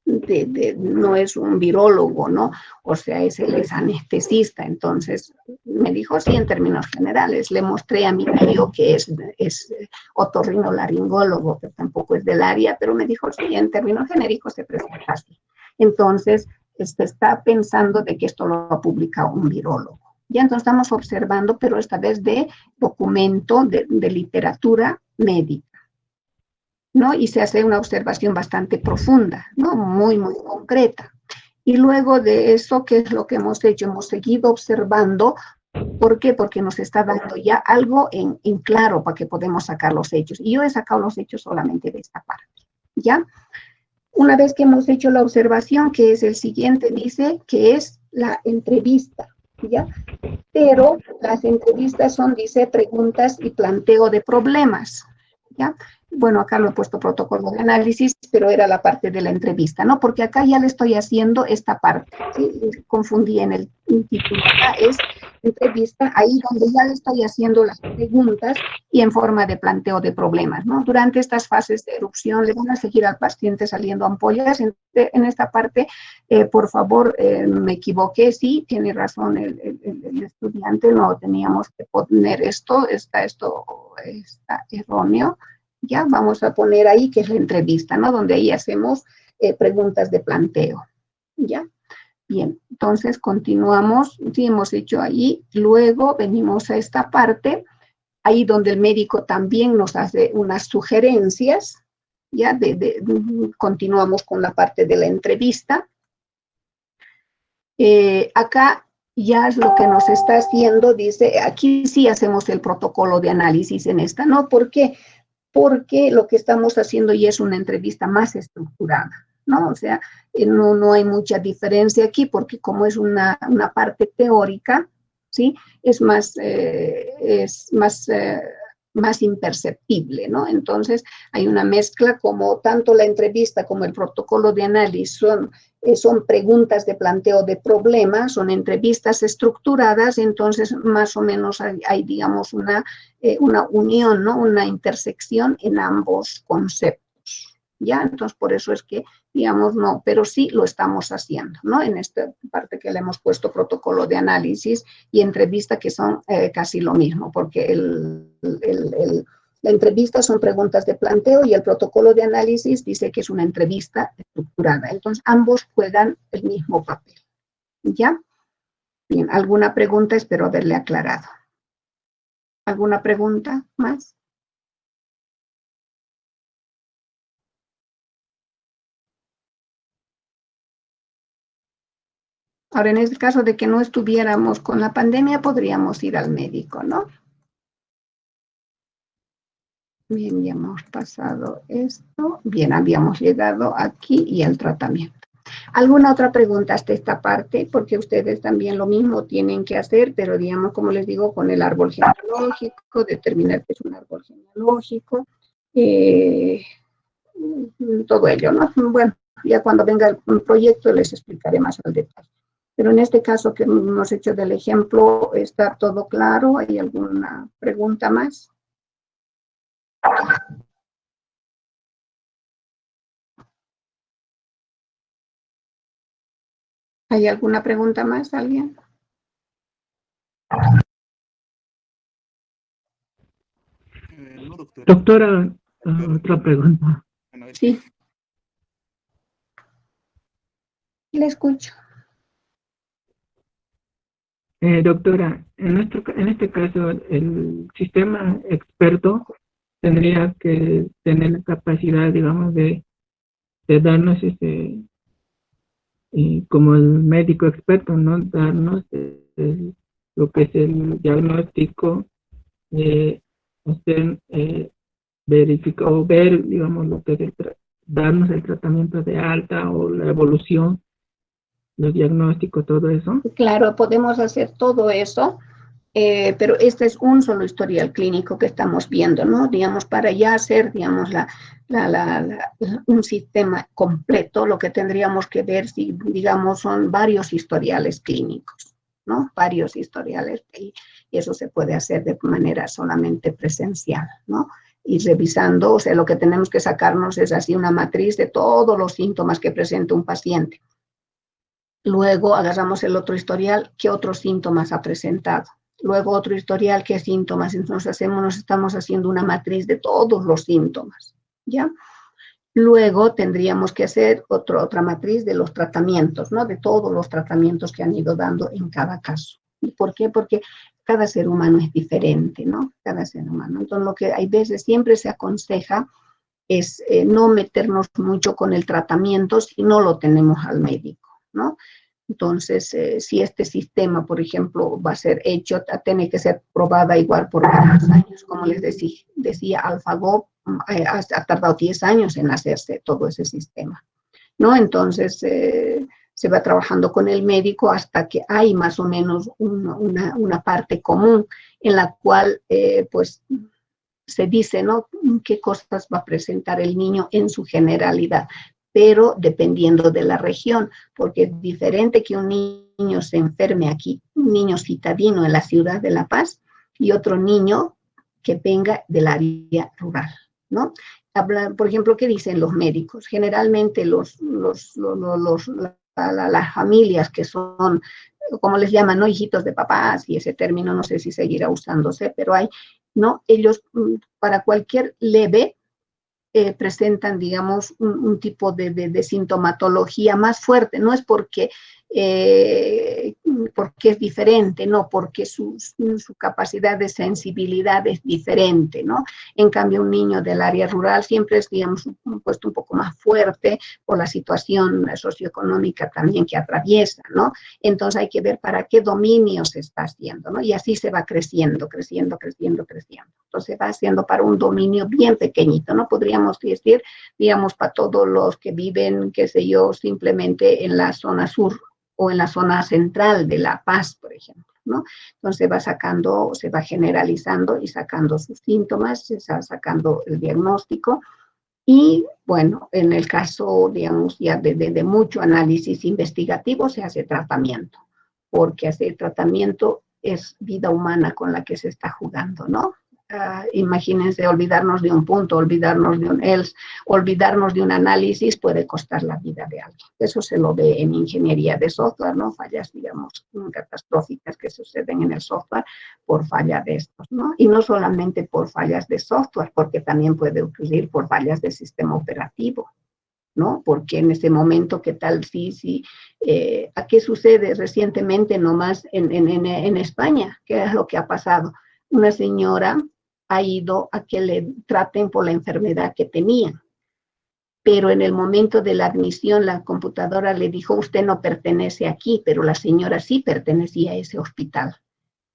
no es un virólogo, ¿no? O sea, él es anestesista, entonces me dijo, sí, en términos generales. Le mostré a mi tío que es otorrinolaringólogo, que tampoco es del área, pero me dijo, sí, en términos genéricos se presenta así. Entonces, está pensando de que esto lo ha publicado un virólogo. Ya entonces estamos observando, pero esta vez de documento de literatura médica, ¿no? Y se hace una observación bastante profunda, ¿no? Muy, muy concreta. Y luego de eso, ¿qué es lo que hemos hecho? Hemos seguido observando. ¿Por qué? Porque nos está dando ya algo en claro para que podamos sacar los hechos. Y yo he sacado los hechos solamente de esta parte, ¿ya? Una vez que hemos hecho la observación, que es el siguiente, dice que es la entrevista, ¿ya? Pero las entrevistas son, dice, preguntas y planteo de problemas, ¿ya? Bueno, acá lo he puesto protocolo de análisis, pero era la parte de la entrevista, ¿no? Porque acá ya le estoy haciendo esta parte, ¿sí? Confundí en el título, acá es entrevista, ahí donde ya le estoy haciendo las preguntas y en forma de planteo de problemas, ¿no? Durante estas fases de erupción le van a seguir al paciente saliendo ampollas. En esta parte, por favor, me equivoqué, sí, tiene razón el estudiante, no teníamos que poner esto, está erróneo. Ya vamos a poner ahí que es la entrevista, ¿no? Donde ahí hacemos preguntas de planteo, ¿ya? Bien, entonces continuamos, sí, hemos hecho ahí, luego venimos a esta parte, ahí donde el médico también nos hace unas sugerencias, ya, continuamos con la parte de la entrevista. Acá ya es lo que nos está haciendo, dice, aquí sí hacemos el protocolo de análisis en esta, ¿no? ¿Por qué? Porque lo que estamos haciendo ya es una entrevista más estructurada, ¿no? O sea, no hay mucha diferencia aquí porque como es una parte teórica, ¿sí? Es más imperceptible, ¿no? Entonces, hay una mezcla como tanto la entrevista como el protocolo de análisis son preguntas de planteo de problemas, son entrevistas estructuradas, entonces más o menos hay digamos, una unión, ¿no? Una intersección en ambos conceptos, ¿ya? Entonces, por eso es que, digamos, no, pero sí lo estamos haciendo, ¿no? En esta parte que le hemos puesto protocolo de análisis y entrevista, que son casi lo mismo, porque la entrevista son preguntas de planteo y el protocolo de análisis dice que es una entrevista estructurada. Entonces, ambos juegan el mismo papel, ¿ya? Bien, ¿alguna pregunta? Espero haberle aclarado. ¿Alguna pregunta más? Ahora, en el caso de que no estuviéramos con la pandemia, podríamos ir al médico, ¿no? Bien, ya hemos pasado esto. Bien, habíamos llegado aquí y al tratamiento. ¿Alguna otra pregunta hasta esta parte? Porque ustedes también lo mismo tienen que hacer, pero digamos, como les digo, con el árbol genealógico, determinar qué es un árbol genealógico, todo ello, ¿no? Bueno, ya cuando venga el proyecto les explicaré más al detalle. Pero en este caso que hemos hecho del ejemplo, ¿está todo claro? ¿Hay alguna pregunta más? ¿Hay alguna pregunta más, alguien? No, doctora. Doctora, otra pregunta. Sí. Le escucho. Doctora, en este caso, el sistema experto tendría que tener la capacidad, digamos, de darnos como el médico experto, ¿no? Darnos lo que es el diagnóstico, hacer, verificar o ver, digamos, lo que es darnos el tratamiento de alta o la evolución, los diagnósticos, todo eso. Claro, podemos hacer todo eso, Pero este es un solo historial clínico que estamos viendo, ¿no? Digamos, para ya hacer, digamos, un sistema completo, lo que tendríamos que ver, si, digamos, son varios historiales clínicos, ¿no? Varios historiales, y eso se puede hacer de manera solamente presencial, ¿no? Y revisando, o sea, lo que tenemos que sacarnos es así una matriz de todos los síntomas que presenta un paciente. Luego agarramos el otro historial, ¿qué otros síntomas ha presentado? Luego otro historial, ¿qué síntomas? Entonces nos estamos haciendo una matriz de todos los síntomas, ¿ya? Luego tendríamos que hacer otra matriz de los tratamientos, ¿no? De todos los tratamientos que han ido dando en cada caso. ¿Y por qué? Porque cada ser humano es diferente, ¿no? Cada ser humano. Entonces, lo que hay veces siempre se aconseja es no meternos mucho con el tratamiento si no lo tenemos al médico, ¿no? Entonces, si este sistema, por ejemplo, va a ser hecho, tiene que ser probada igual por varios años. Como les decía AlphaGo ha tardado 10 años en hacerse todo ese sistema, ¿no? Entonces, se va trabajando con el médico hasta que hay más o menos una parte común en la cual, pues, se dice, ¿no? ¿Qué cosas va a presentar el niño en su generalidad? Pero dependiendo de la región, porque es diferente que un niño se enferme aquí, un niño citadino en la ciudad de La Paz y otro niño que venga del área rural, ¿no? Por ejemplo, ¿qué dicen los médicos? Generalmente las familias que son, como les llaman, ¿no? Hijitos de papás, y ese término no sé si seguirá usándose, pero hay, ¿no? Ellos, para cualquier leve, presentan, digamos, un tipo de sintomatología más fuerte. No es porque es diferente, no, porque su capacidad de sensibilidad es diferente, ¿no? En cambio, un niño del área rural siempre es, digamos, puesto un poco más fuerte por la situación socioeconómica también que atraviesa, ¿no? Entonces hay que ver para qué dominio se está haciendo, ¿no? Y así se va creciendo. Entonces va haciendo para un dominio bien pequeñito, ¿no? Podríamos decir, digamos, para todos los que viven, qué sé yo, simplemente en la zona sur o en la zona central de La Paz, por ejemplo, ¿no? Entonces se va generalizando y sacando sus síntomas, se va sacando el diagnóstico. Y bueno, en el caso, digamos, ya de mucho análisis investigativo se hace tratamiento, porque hacer tratamiento es vida humana con la que se está jugando, ¿no? Imagínense, olvidarnos de un punto, olvidarnos de un else, olvidarnos de un análisis puede costar la vida de alguien. Eso se lo ve en ingeniería de software, ¿no? Fallas, digamos, catastróficas que suceden en el software por falla de estos, ¿no? Y no solamente por fallas de software, porque también puede ocurrir por fallas de sistema operativo, ¿no? Porque en ese momento, ¿qué tal? Sí, ¿a qué sucede recientemente nomás en España? ¿Qué es lo que ha pasado? Una señora ha ido a que le traten por la enfermedad que tenía, pero en el momento de la admisión la computadora le dijo, usted no pertenece aquí, pero la señora sí pertenecía a ese hospital.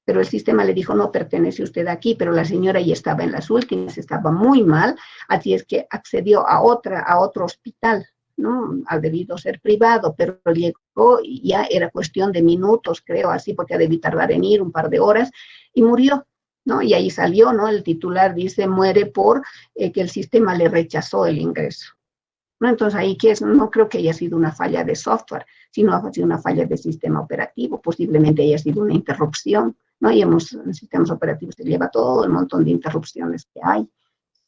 Pero el sistema le dijo, no pertenece usted aquí, pero la señora ya estaba en las últimas, estaba muy mal, así es que accedió a otro hospital, ¿no? Ha debido ser privado, pero llegó y ya era cuestión de minutos, creo, así, porque ha debido tardar en ir un par de horas, y murió, ¿no? Y ahí salió, ¿no? El titular dice, muere por que el sistema le rechazó el ingreso, ¿no? Entonces ahí no creo que haya sido una falla de software, sino ha sido una falla de sistema operativo, posiblemente haya sido una interrupción, ¿no? Y en sistemas operativos se lleva todo el montón de interrupciones que hay,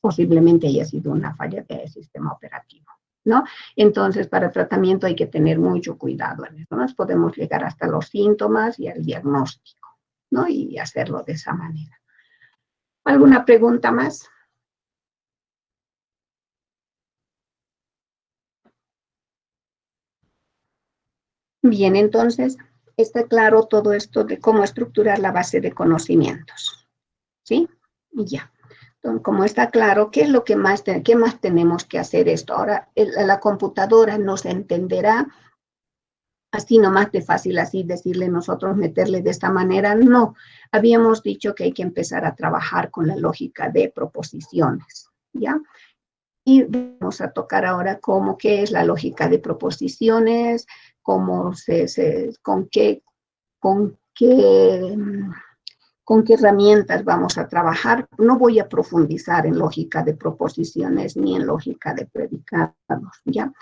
posiblemente haya sido una falla de sistema operativo, ¿no? Entonces, para tratamiento hay que tener mucho cuidado en eso, ¿no? Podemos llegar hasta los síntomas y al diagnóstico, ¿no? Y hacerlo de esa manera. ¿Alguna pregunta más? Bien, entonces está claro todo esto de cómo estructurar la base de conocimientos, ¿sí? Y ya. Entonces, como está claro, ¿qué es lo que más, qué más tenemos que hacer esto? Ahora, la computadora nos entenderá así nomás de fácil, así decirle nosotros, meterle de esta manera. No, habíamos dicho que hay que empezar a trabajar con la lógica de proposiciones, ¿ya? Y vamos a tocar ahora qué es la lógica de proposiciones, cómo con qué con qué herramientas vamos a trabajar. No voy a profundizar en lógica de proposiciones ni en lógica de predicados, ¿ya?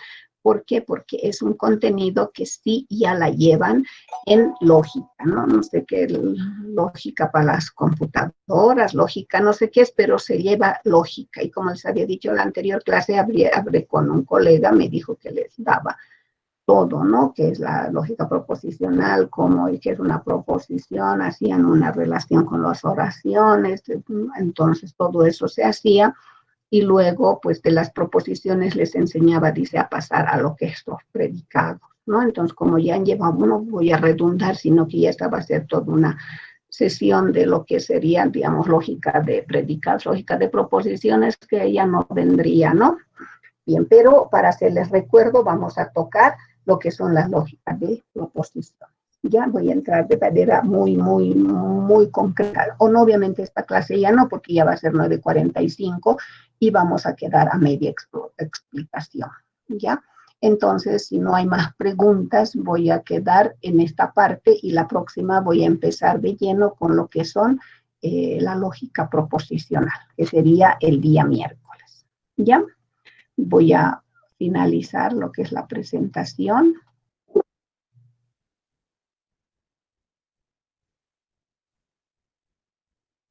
¿Por qué? Porque es un contenido que sí ya la llevan en lógica, ¿no? No sé qué, lógica para las computadoras, lógica no sé qué es, pero se lleva lógica. Y como les había dicho en la anterior clase, hablé con un colega, me dijo que les daba todo, ¿no? Que es la lógica proposicional, cómo y qué es una proposición, hacían una relación con las oraciones, entonces todo eso se hacía. Y luego, pues, de las proposiciones les enseñaba, dice, a pasar a lo que es los predicados, ¿no? Entonces, como ya han llevado, no voy a redundar, sino que ya esta va a ser toda una sesión de lo que sería, digamos, lógica de predicados, lógica de proposiciones, que ya no vendría, ¿no? Bien, pero para hacerles recuerdo, vamos a tocar lo que son las lógicas de proposición. Ya voy a entrar de manera muy concreta. O no, obviamente esta clase ya no, porque ya va a ser 9:45 y vamos a quedar a media explicación, ¿ya? Entonces, si no hay más preguntas, voy a quedar en esta parte y la próxima voy a empezar de lleno con lo que son la lógica proposicional, que sería el día miércoles, ¿ya? Voy a finalizar lo que es la presentación.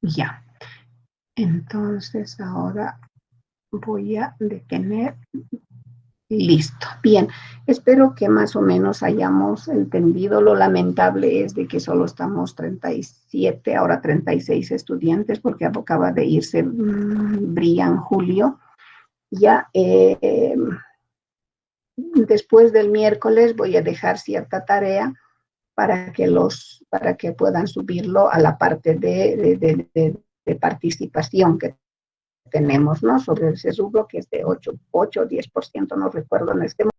Ya. Entonces ahora voy a detener. Listo. Bien. Espero que más o menos hayamos entendido. Lo lamentable es de que solo estamos 37, ahora 36 estudiantes, porque acaba de irse Brian Julio. Ya. Después del miércoles voy a dejar cierta tarea para que puedan subirlo a la parte de participación que tenemos, ¿no? Sobre ese rubro que es de 8 o 10%, no recuerdo en este momento.